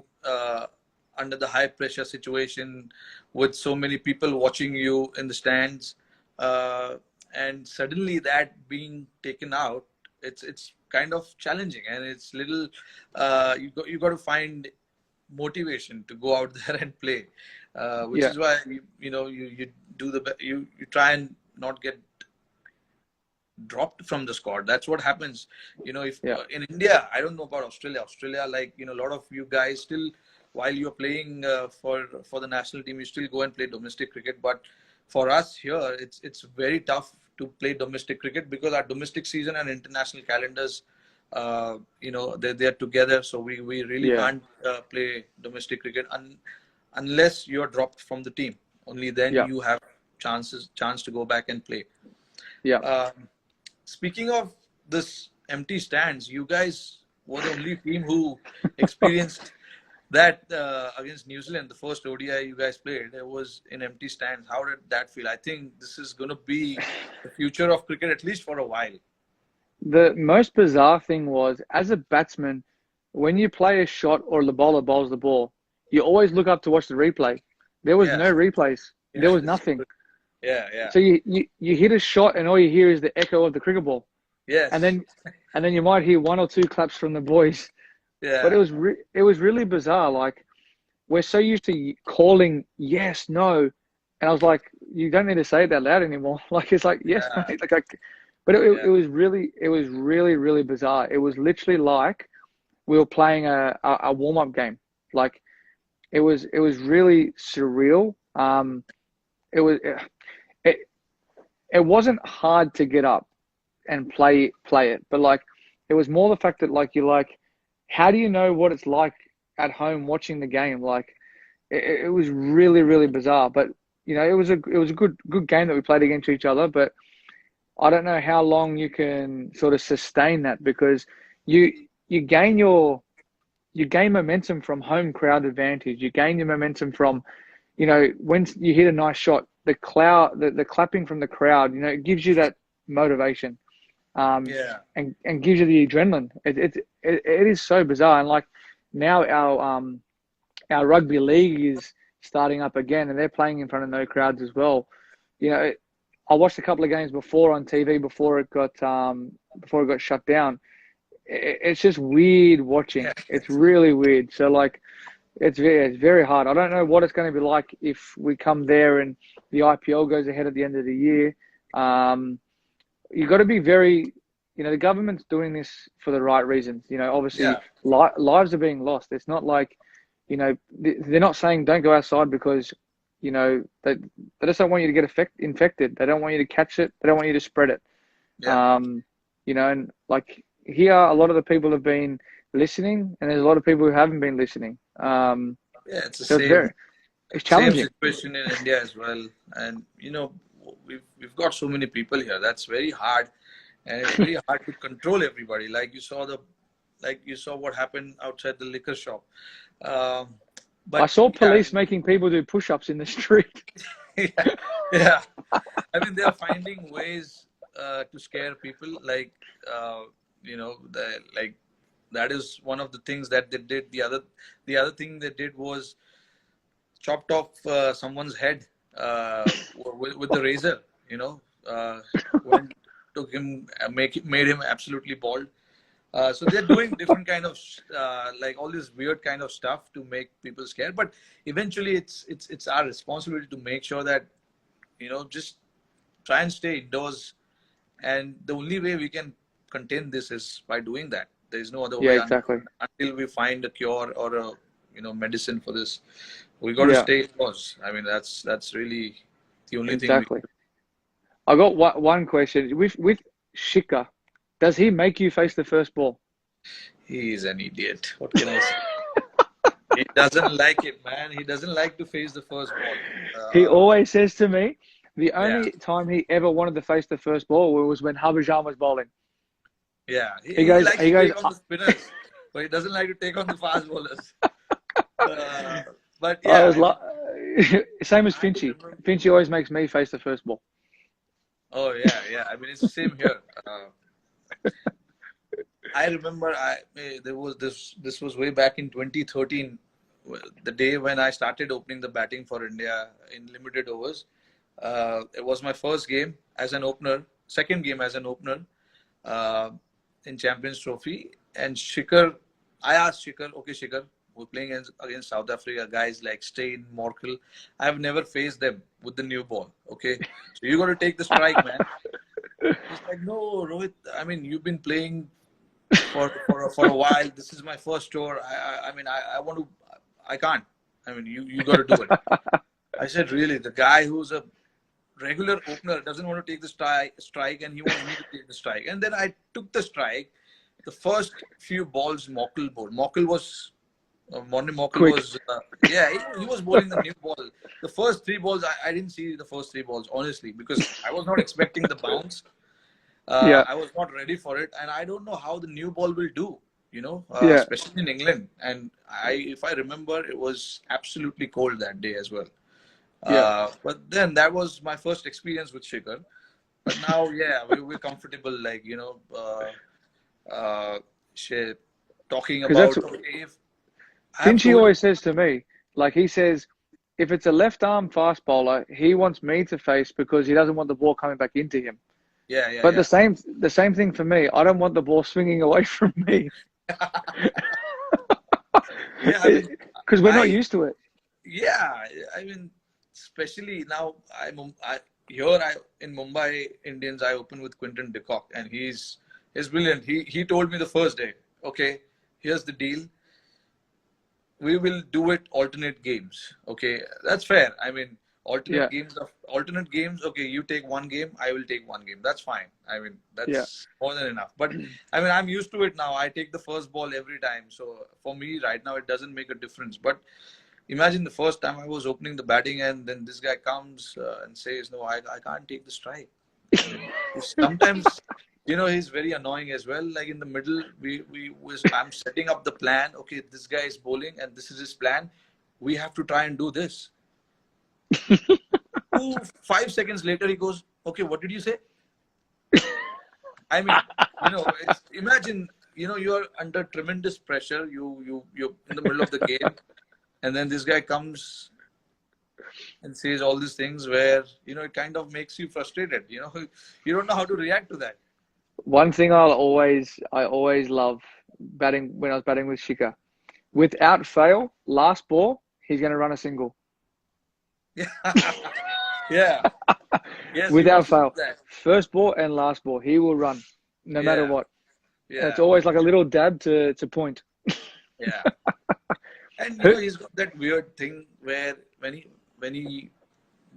under the high pressure situation with so many people watching you in the stands, uh, and suddenly that being taken out, it's kind of challenging, and it's little, you got to find motivation to go out there and play, which
yeah,
is why you do you try and not get dropped from the squad. That's what happens. If
yeah,
in India, I don't know about Australia. Australia, like, a lot of you guys still, while you're playing for the national team, you still go and play domestic cricket. But for us here, it's very tough to play domestic cricket, because our domestic season and international calendars, they're together. So we really
yeah,
can't play domestic cricket unless you're dropped from the team. Only then
yeah,
you have chance to go back and play.
yeah.
Um, Speaking of this empty stands, you guys were the only team who experienced that against New Zealand. The first ODI you guys played, it was in empty stands. How did that feel? I think this is going to be the future of cricket, at least for a while.
The most bizarre thing was, as a batsman, when you play a shot or the bowler bowls the ball, you always look up to watch the replay. There was
Yeah,
no replays.
yeah,
There was
that's
nothing.
true. Yeah, yeah,
So you hit a shot, and all you hear is the echo of the cricket ball, and
yes,
then you might hear one or two claps from the boys. But it
yeah,
was it was really bizarre. Like, we're so used to calling yes, no, and I was like, you don't need to say it that loud anymore. Like, it's like yes,
yeah,
mate. But it
yeah,
was really bizarre. It was literally like we were playing a warm up game. Like, it was really surreal. It was it, it wasn't hard to get up and play it, but like, it was more the fact that, like, you're like, how do you know what it's like at home watching the game. Like it was really, really bizarre. But it was a good game that we played against each other. But I don't know how long you can sort of sustain that, because you you gain your you gain momentum from home crowd advantage. You gain your momentum from, when you hit a nice shot, the clapping from the crowd, it gives you that motivation,
Yeah.
and gives you the adrenaline. It is so bizarre. And like now our rugby league is starting up again, and they're playing in front of no crowds as well. I watched a couple of games before on TV before it got shut down. It's just weird watching.
Yeah.
It's really weird. So like, it's very hard. I don't know what it's going to be like if we come there and the IPL goes ahead at the end of the year. You've got to be very, the government's doing this for the right reasons. Obviously,
Yeah.
lives are being lost. It's not like, they're not saying don't go outside because, they just don't want you to get infected. They don't want you to catch it. They don't want you to spread it.
Yeah.
And like here, a lot of the people have been listening, and there's a lot of people who haven't been listening.
Yeah. It's the
So it's
same
challenging.
situation in India as well. And we've got so many people here. That's very hard, and it's very hard to control everybody. Like you saw what happened outside the liquor shop. Um,
I
but
saw
yeah,
police making people do push-ups in the street.
yeah, yeah. I mean, they're finding ways to scare people. Like that is one of the things that they did. The other thing they did was chopped off someone's head with the razor. When took him, made him absolutely bald. So they're doing different kind of like all this weird kind of stuff to make people scared. But eventually, it's our responsibility to make sure that just try and stay indoors. And the only way we can contain this is by doing that. There is no other
Yeah,
way
exactly.
until we find a cure or a medicine for this. We got to
Yeah,
stay indoors. I mean, that's really the only thing we.
exactly. I got one question with Shika. Does he make you face the first ball?
He is an idiot. What can I say? He doesn't like it, man. He doesn't like to face the first ball.
He always says to me, the
Yeah,
only time he ever wanted to face the first ball was when Harbhajan was bowling.
yeah.
He
He
goes,
likes
he
to
goes.
take on the spinners, but he doesn't like to take on the fast bowlers. But
I
yeah,
was
I mean,
like, same as
I
Finchy.
remember.
Finchy always makes me face the first ball.
Oh yeah, yeah. I mean, it's the same here. I remember there was this was way back in 2013, the day when I started opening the batting for India in limited overs. It was my first game as an opener, second game as an opener uh, in Champions Trophy. And I asked Shikhar, okay, Shikhar, we're playing against South Africa, guys like Steyn, Morkel. I've never faced them with the new ball. Okay, so you got to take the strike, man. He's like, no, Rohit. I mean, you've been playing for a while. This is my first tour. I want to. I can't. I mean, you got to do it. I said, really? The guy who's a regular opener doesn't want to take the strike, and he wants me to take the strike. And then I took the strike. The first few balls, Morkel bowled. Morkel
Quick.
was, yeah, he was bowling the new ball. The first three balls, I didn't see the first three balls, honestly, because I was not expecting the bounce.
Yeah,
I was not ready for it, and I don't know how the new ball will do.
yeah,
Especially in England. And if I remember, it was absolutely cold that day as well.
yeah.
But then that was my first experience with Shikhar. But now, yeah, we're comfortable, like shit, talking
Because that's
about, okay, if I've
Finchy
told you,
always says to me. Like he says, if it's a left arm fast bowler, he wants me to face because he doesn't want the ball coming back into him.
yeah, yeah,
But
yeah,
the same thing for me. I don't want the ball swinging away from me
yeah. I mean,
because we're not
I
used to it.
yeah, I mean, especially now, I in Mumbai Indians, I open with Quinton de Kock, and he's brilliant. He told me the first day, okay, here's the deal. We will do it alternate games. Okay, that's fair. I mean,
Yeah.
Alternate games. Okay, you take one game, I will take one game. That's fine. I mean,
Yeah.
that's more than enough. But I mean, I'm used to it now. I take the first ball every time. So for me, right now, it doesn't make a difference. But imagine the first time I was opening the batting, and then this guy comes and says, "No, I can't take the strike." I mean, sometimes, he's very annoying as well. Like in the middle, I'm setting up the plan. Okay, this guy is bowling, and this is his plan. We have to try and do this. 5 seconds later, he goes, "Okay, what did you say?" I mean, imagine, you're under tremendous pressure. You're in the middle of the game, and then this guy comes and says all these things where it kind of makes you frustrated. You don't know how to react to that.
One thing I always love batting when I was batting with Shika. Without fail, last ball, he's going to run a single.
Yeah, yeah, yes, he
Without
wants to do
fail,
that.
first ball and last ball, he will run no matter
Yeah,
what. And it's
yeah,
always like a little dab to point.
yeah. And
Who,
he's got that weird thing where when he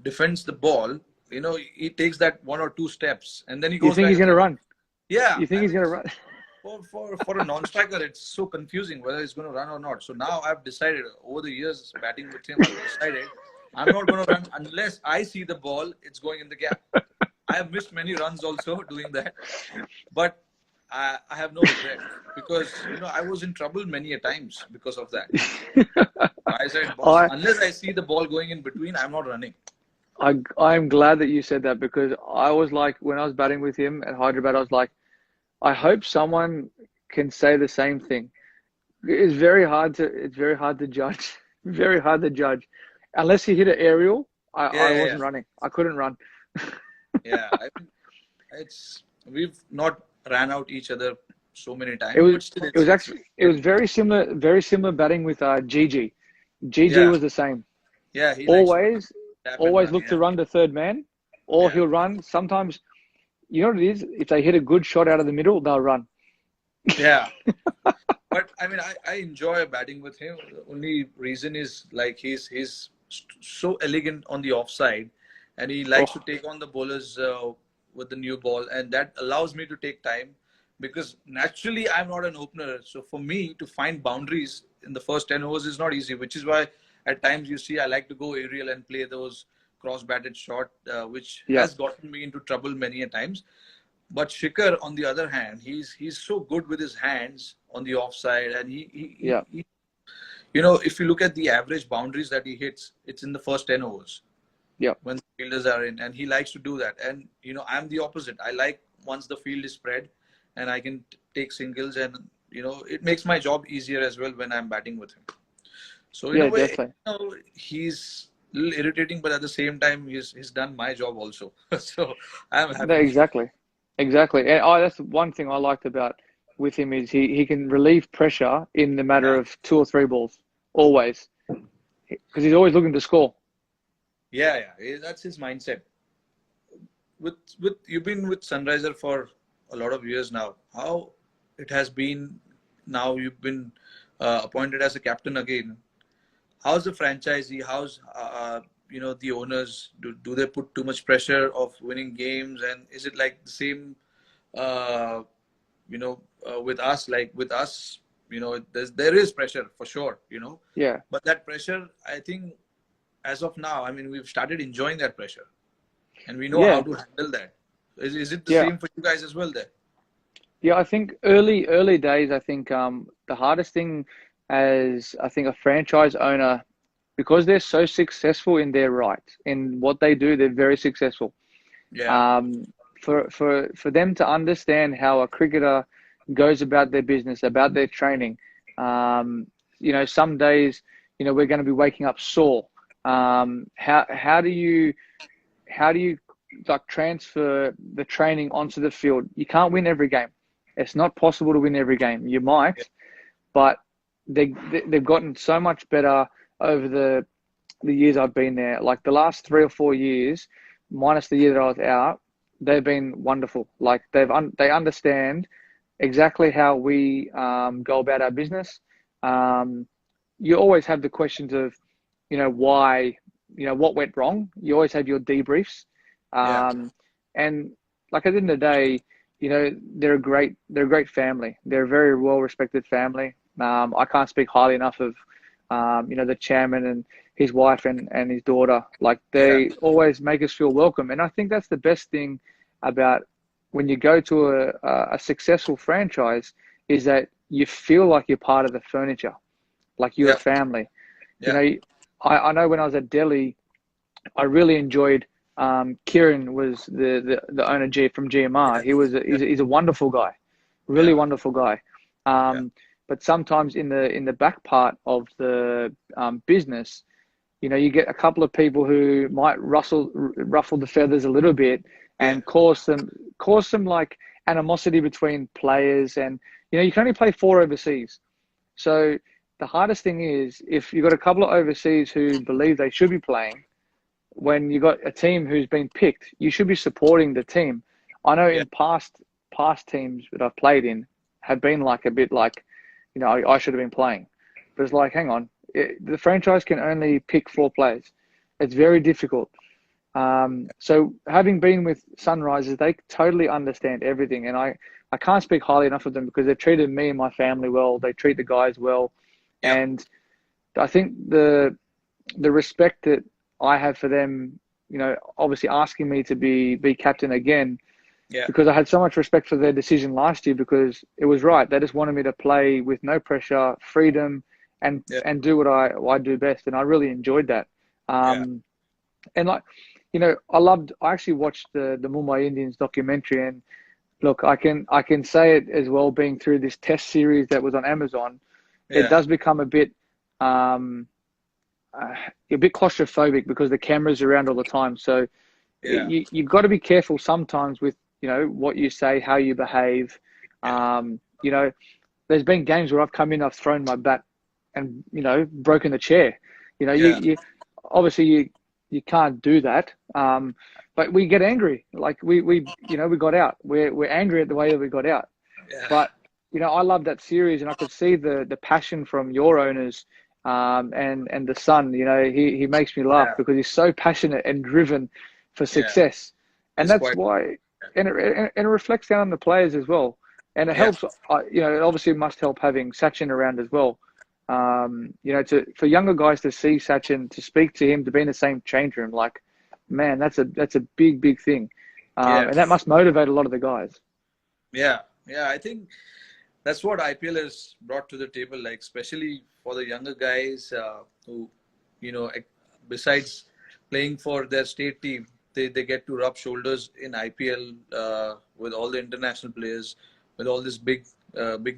defends the ball, he takes that 1 or 2 steps and then he
you
goes
think
back
he's going to
again.
run?
Yeah,
You think
I
he's
mean,
going to run?
for a non-striker, it's so confusing whether he's going to run or not. So now I've decided, over the years batting with him, I've decided I'm not going to run unless I see the ball. It's going in the gap. I have missed many runs also doing that, but I have no regret because I was in trouble many a times because of that. I said, boss,
I,
unless I see the ball going in between, I'm not running.
I'm glad that you said that because I was like, when I was batting with him at Hyderabad, I was like, I hope someone can say the same thing. It's very hard to judge. Very hard to judge. Unless he hit an aerial,
Yeah,
I
yeah, yeah.
wasn't running. I couldn't run.
Yeah, I mean, we've not ran out each other so many
It
times,
was
but still,
it was
it's
actually it was very similar batting with Gigi. Gigi
yeah,
was the same.
yeah. He likes to
Always
tap and
always
run.
look to
Yeah,
run to third man, or
yeah,
he'll run. Sometimes you know what it is? If they hit a good shot out of the middle, they'll run.
yeah. But I mean, I enjoy batting with him. The only reason is like he's so elegant on the offside, and he likes to
Oh,
take on the bowlers with the new ball, and that allows me to take time because naturally I'm not an opener. So for me to find boundaries in the first 10 overs is not easy, which is why at times you see I like to go aerial and play those cross-batted shot, which
yeah,
has gotten me into trouble many a times. But Shikhar, on the other hand, he's so good with his hands on the offside, and
yeah,
if you look at the average boundaries that he hits, it's in the first 10 overs
yeah,
when the fielders are in, and he likes to do that. And I'm the opposite. I like once the field is spread, and I can take singles, and it makes my job easier as well when I'm batting with him. So in a
yeah,
way,
definitely.
he's a little irritating, but at the same time, he's done my job also. So I'm
No,
happy.
exactly, exactly. And that's one thing I liked about with him is he can relieve pressure in the matter
Yeah.
of two or three balls, always, because he's always looking to score.
Yeah, yeah, that's his mindset. With you've been with Sunriser for a lot of years now. How it has been now you've been appointed as a captain again. How's the franchisee? How's the owners? Do they put too much pressure of winning games? And is it like the same? Uh, with us, like with us, there is pressure for sure.
Yeah,
But that pressure, I think, as of now, I mean, we've started enjoying that pressure. And we know how
yeah,
to handle that. Is it the
yeah.
same for you guys as well there?
Yeah, I think early days, I think the hardest thing as I think a franchise owner, because they're so successful in their right, in what they do, they're very successful.
Yeah,
Um, for them to understand how a cricketer goes about their business, about their training, um, some days, we're going to be waking up sore. How do you like transfer the training onto the field? You can't win every game. It's not possible to win every game. You
yeah,
might, but they've gotten so much better over the years I've been there. Like the last 3 or 4 years, minus the year that I was out, they've been wonderful. Like they understand exactly how we go about our business. You always have the questions of, why what went wrong. You always have your debriefs.
Yeah.
And like at the end of the day, they're a great family. They're a very well respected family. I can't speak highly enough of, the chairman and his wife and his daughter. Like
Yeah.
they always make us feel welcome. And I think that's the best thing about when you go to a successful franchise is that you feel like you're part of the furniture, like you're a
Yeah.
family. You
Yeah.
know, I know when I was at Delhi, I really enjoyed. Kieran was the owner from GMR.
Yeah.
He's a wonderful guy, really
Yeah.
wonderful guy.
Yeah.
But sometimes in the back part of the business, you get a couple of people who might ruffle the feathers a little bit
Yeah.
and cause some like animosity between players. And you can only play 4 overseas. So the hardest thing is if you've got a couple of overseas who believe they should be playing, when you got a team who's been picked, you should be supporting the team. I know
Yeah.
in past teams that I've played in have been like a bit like, I should have been playing. But it's like, hang on, the franchise can only pick 4 players. It's very difficult. So having been with Sunrisers, they totally understand everything, and I can't speak highly enough of them because they've treated me and my family well. They treat the guys well,
Yeah.
and I think the respect that I have for them, obviously asking me to be captain again,
Yeah.
because I had so much respect for their decision last year because it was right. They just wanted me to play with no pressure, freedom, and
Yeah.
and do what I do best, and I really enjoyed that.
Yeah.
And like, I actually watched the Mumbai Indians documentary, and look, I can say it as well, being through this test series that was on Amazon, it
Yeah.
does become um, a bit claustrophobic because the camera's around all the time. So
Yeah.
you've got to be careful sometimes with, what you say, how you behave.
Yeah.
There's been games where I've come in, I've thrown my bat and, broken the chair.
Yeah.
You obviously you can't do that. But we get angry. Like we got out. We're angry at the way that we got out.
Yeah.
But I love that series, and I could see the passion from your owners, and the son. He makes me laugh
Yeah.
because he's so passionate and driven for
Yeah.
success, and
It's
that's
quite.
why, and it reflects down on the players as well, and it
Yeah.
helps. It obviously must help having Sachin around as well. For younger guys to see Sachin, to speak to him, to be in the same change room, like, man, that's a big thing,
Yeah.
and that must motivate a lot of the guys.
Yeah. Yeah. I think that's what IPL has brought to the table, like especially for the younger guys who, besides playing for their state team, they get to rub shoulders in IPL with all the international players, with all these big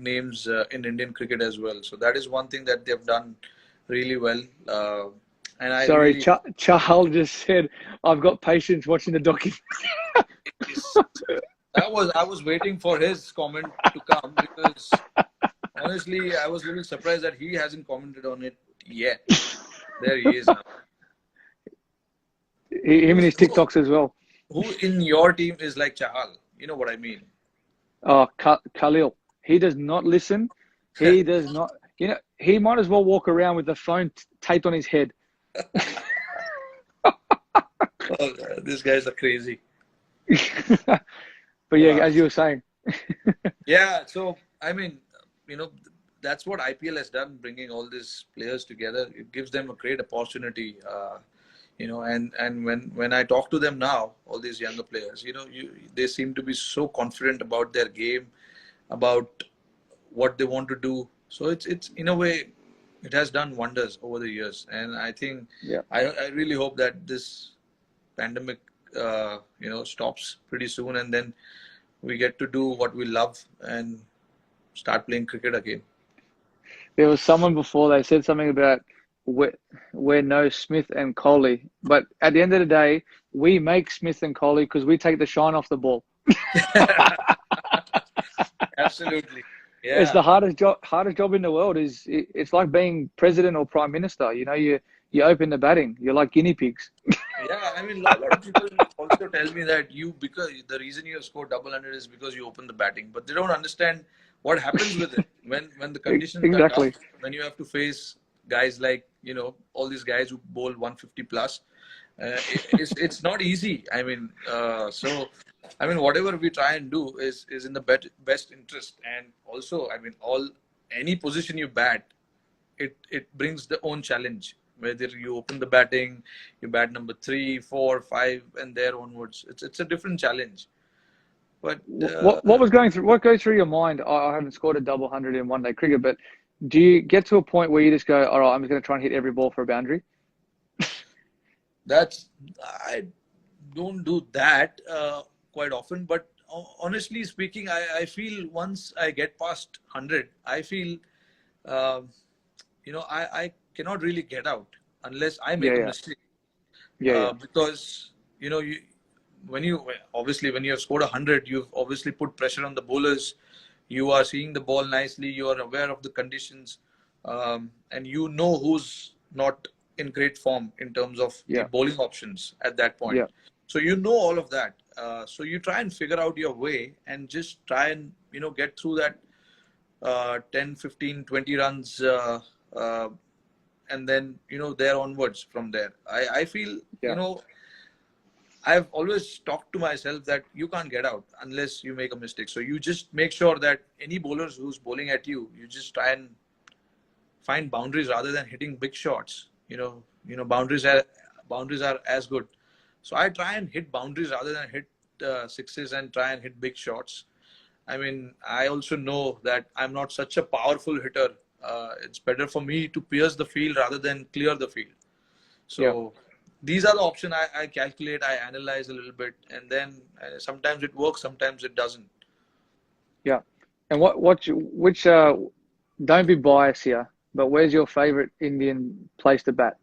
names in Indian cricket as well. So that is one thing that they've done really well. And I
Sorry,
really
Charles just said, I've got patience watching the documentary.
I was waiting for his comment to come because honestly, I was a little surprised that he hasn't commented on it yet. There he is now.
Him and
Who's
his TikToks as well.
who in your team is like Chahal? You know what I mean?
Oh, Khalil. He does not listen. He does not. He might as well walk around with the phone taped on his head.
Oh, these guys are crazy.
But yeah,
Wow.
as you were saying.
Yeah, so I mean, that's what IPL has done, bringing all these players together. It gives them a great opportunity. And when I talk to them now, all these younger players, they seem to be so confident about their game, about what they want to do. So it's in a way, it has done wonders over the years. And I think
Yeah.
I really hope that this pandemic, stops pretty soon, and then we get to do what we love and start playing cricket again.
There was someone before, they said something about we're no Smith and Kohli. But at the end of the day, we make Smith and Kohli because we take the shine off the ball.
Absolutely.
It's
Yeah.
the hardest job in the world. It's like being president or prime minister. You open the batting. You're like guinea pigs.
Yeah. I mean, a lot of people also tell me that because the reason you have scored double hundred is because you open the batting, but they don't understand what happens with it when the conditions are tough,
Exactly.
when you have to face guys like, all these guys who bowl 150 plus. It's not easy. I mean, whatever we try and do is in the best interest. And also, I mean, any position you bat, it brings the own challenge. Whether you open the batting, you bat number 3, 4, 5, and there onwards, it's a different challenge. But
what goes through your mind? I haven't scored a double hundred in one day cricket, but do you get to a point where you just go, all right, I'm just going to try and hit every ball for a boundary?
I don't do that quite often, but honestly speaking, I feel once I get past 100, I feel, I cannot really get out unless I make a mistake. Because, when you have scored 100, you've obviously put pressure on the bowlers. You are seeing the ball nicely. You are aware of the conditions, and you know who's not in great form in terms of the bowling options at that point.
Yeah.
So you know all of that. So you try and figure out your way and just try and get through that 10, 15, 20 runs, and then there onwards from there. I feel I've always talked to myself that you can't get out unless you make a mistake. So you just make sure that any bowlers who's bowling at you, you just try and find boundaries rather than hitting big shots. Boundaries are as good. So I try and hit boundaries rather than hit sixes and try and hit big shots. I mean, I also know that I'm not such a powerful hitter. It's better for me to pierce the field rather than clear the field. So these are the options I calculate, I analyze a little bit, and then sometimes it works, sometimes it doesn't.
Yeah. And which don't be biased here, but where's your favorite Indian place to bat?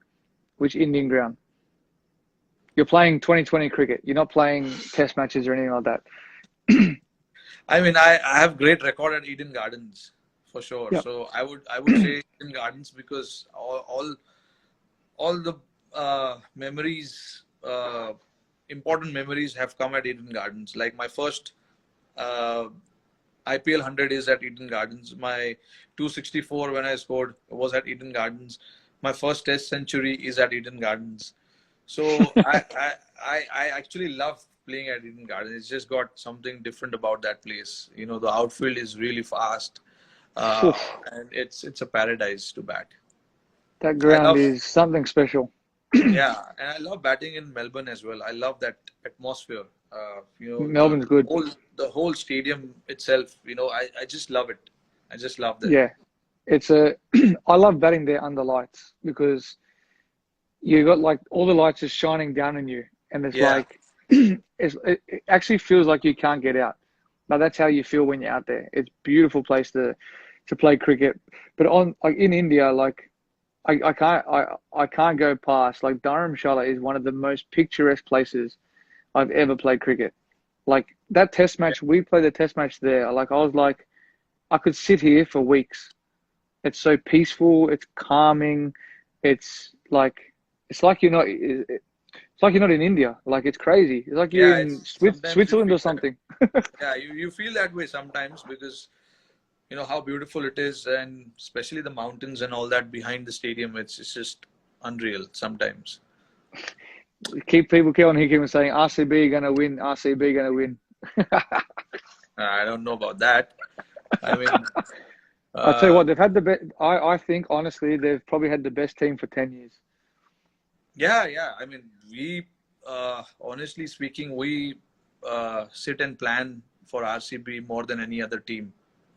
Which Indian ground? You're playing 2020 cricket. You're not playing test matches or anything like that.
I mean, I have great record at Eden Gardens for sure.
Yep.
So I would say Eden Gardens because all the memories, important memories have come at Eden Gardens. Like my first IPL 100 is at Eden Gardens. My 264 when I scored was at Eden Gardens. My first Test century is at Eden Gardens. So I actually love playing at Eden Gardens. It's just got something different about that place. The outfield is really fast, and it's a paradise to bat.
That ground is something special.
Yeah, and I love batting in Melbourne as well. I love that atmosphere.
Melbourne's good.
The whole stadium itself. I just love it. I just love that.
Yeah, I love batting there under lights because you got like all the lights are shining down on you, and it's like it actually feels like you can't get out. But that's how you feel when you're out there. It's a beautiful place to play cricket. But in India, like I can't go past like Dharamshala is one of the most picturesque places I've ever played cricket. Like that test match, we played the test match there. Like I was like, I could sit here for weeks. It's so peaceful. It's calming. It's like you're not. It's like you're not in India. Like it's crazy. It's like you're in Switzerland or something.
Yeah, you feel that way sometimes because how beautiful it is, and especially the mountains and all that behind the stadium. It's just unreal sometimes.
Keep on saying RCB gonna win. RCB gonna win.
I don't know about that. I mean,
I'll tell you what, they've had the best. I think honestly, they've probably had the best team for 10 years.
Yeah. I mean, we honestly speaking, we sit and plan for RCB more than any other team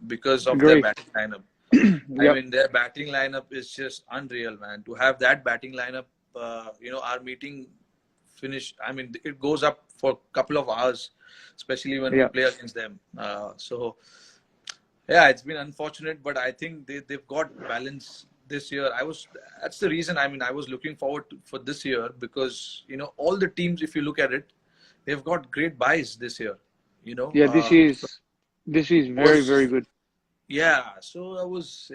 because of their batting lineup. I mean, their batting lineup is just unreal, man. To have that batting lineup, our meeting finish. I mean, it goes up for a couple of hours, especially when we play against them. So, it's been unfortunate, but I think they've got balance this year. That's the reason. I mean, I was looking forward for this year because all the teams, if you look at it, they've got great buys this year.
Yeah, this is very, very good.
Yeah, so I was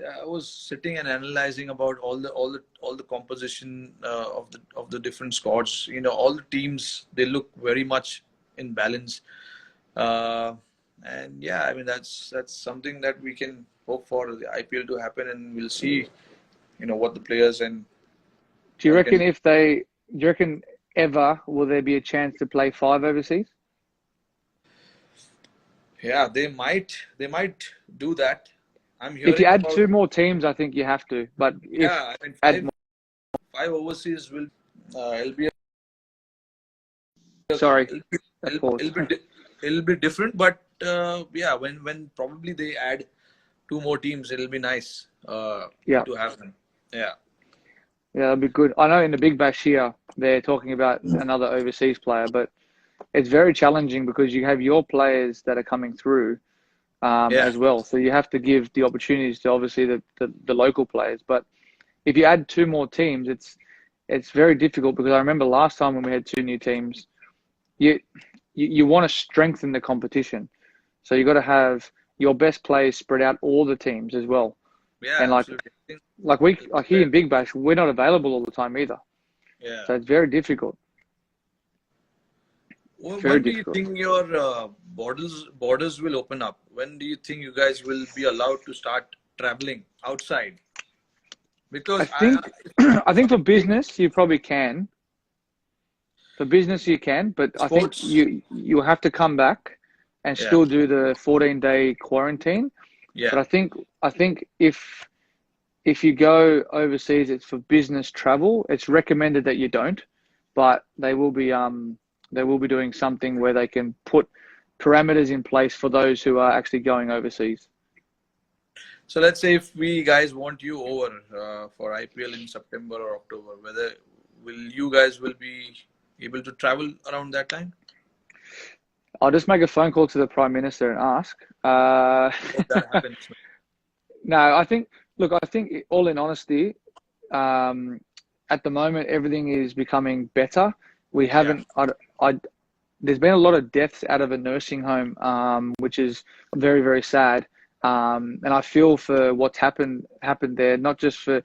sitting and analyzing about all the composition of the different squads. All the teams, they look very much in balance, and I mean that's something that we can hope for the IPL to happen, and we'll see what the players and
Do you
all
reckon
can.
if they, do you reckon ever will there be a chance to play five overseas?
Yeah, they might do that. I'm
If you
hearing
add
about.
two more teams, I think you have to. But if
Yeah, I mean
add
five
more,
five overseas will it'll be
sorry, a
it'll
pause.
be it'll be different, but yeah, when probably they add two more teams, it'll be nice
Yeah,
to have them. Yeah,
yeah, that'd be good. I know in the Big Bash here, they're talking about another overseas player, but it's very challenging because you have your players that are coming through
yeah,
as well. So you have to give the opportunities to obviously the local players. But if you add two more teams, it's very difficult because I remember last time when we had two new teams, you you want to strengthen the competition. So you got to have your best players spread out all the teams as well.
yeah,
And
absolutely. I think
like here in Big Bash, we're not available all the time either.
yeah.
So it's very difficult.
Well,
Very
when do you
difficult.
think your borders will open up? When do you think you guys will be allowed to start traveling outside?
I
Because
think I
if
think for
I'm being
business you probably can. For business you can, but I think
sports,
you have to come back and
yeah,
still do the 14-day quarantine.
yeah.
But I think if you go overseas, it's for business travel. It's recommended that you don't, but they will be doing something where they can put parameters in place for those who are actually going overseas.
So let's say if we guys want you over for IPL in September or October, whether will you guys will be able to travel around that time?
I'll just make a phone call to the Prime Minister and ask.
Hope that happens.
No, I think all in honesty, um, at the moment everything is becoming better. We
Yeah,
haven't. I there's been a lot of deaths out of a nursing home, which is very, very sad. And I feel for what's happened there, not just for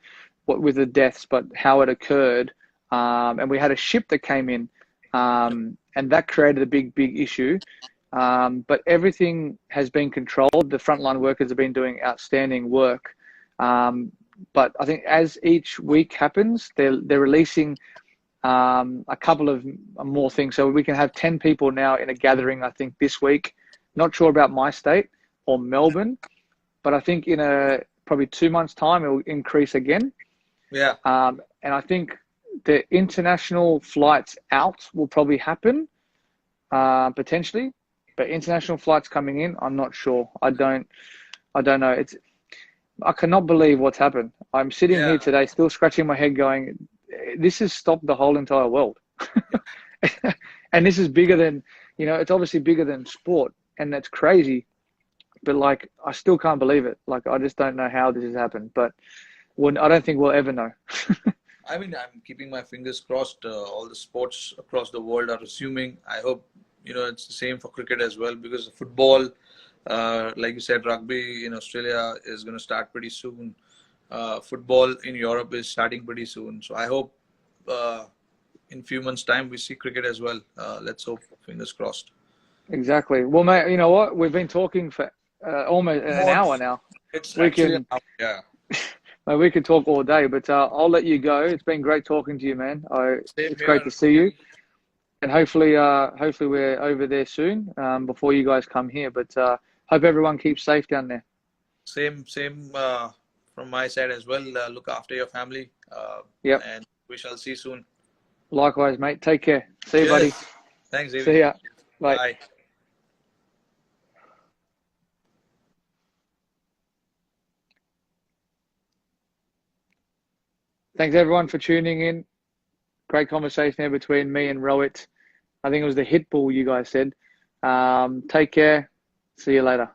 what with the deaths, but how it occurred. And we had a ship that came in, and that created a big, big issue. But everything has been controlled. The frontline workers have been doing outstanding work. But I think as each week happens, they're releasing a couple of more things. So we can have 10 people now in a gathering, I think, this week. Not sure about my state or Melbourne, but I think in probably 2 months' time, it will increase again.
yeah.
And I think the international flights out will probably happen potentially, but international flights coming in, I'm not sure. I don't know. I cannot believe what's happened. I'm sitting here
Yeah,
today still scratching my head going, this has stopped the whole entire world. And this is bigger than, it's obviously bigger than sport, and that's crazy. But like, I still can't believe it. Like, I just don't know how this has happened. But I don't think we'll ever know.
I mean, I'm keeping my fingers crossed. All the sports across the world are resuming. I hope it's the same for cricket as well because football, like you said, rugby in Australia is going to start pretty soon. Football in Europe is starting pretty soon. So I hope in few months' time we see cricket as well. Let's hope. Fingers crossed.
Exactly. Well, mate, you know what? We've been talking for almost an
More,
hour now.
it's
We
actually
can,
yeah.
we could talk all day, but I'll let you go. It's been great talking to you, man.
Same
It's great to
here.
see you, and hopefully we're over there soon before you guys come here. But hope everyone keeps safe down there.
Same from my side as well. Look after your family,
Yep.
and we shall see soon.
Likewise, mate. Take care. See you, buddy.
Cheers. Thanks, Davey.
See ya. Bye.
Bye.
Thanks everyone for tuning in. Great conversation there between me and Rohit. I think it was the hit ball you guys said. Take care. See you later.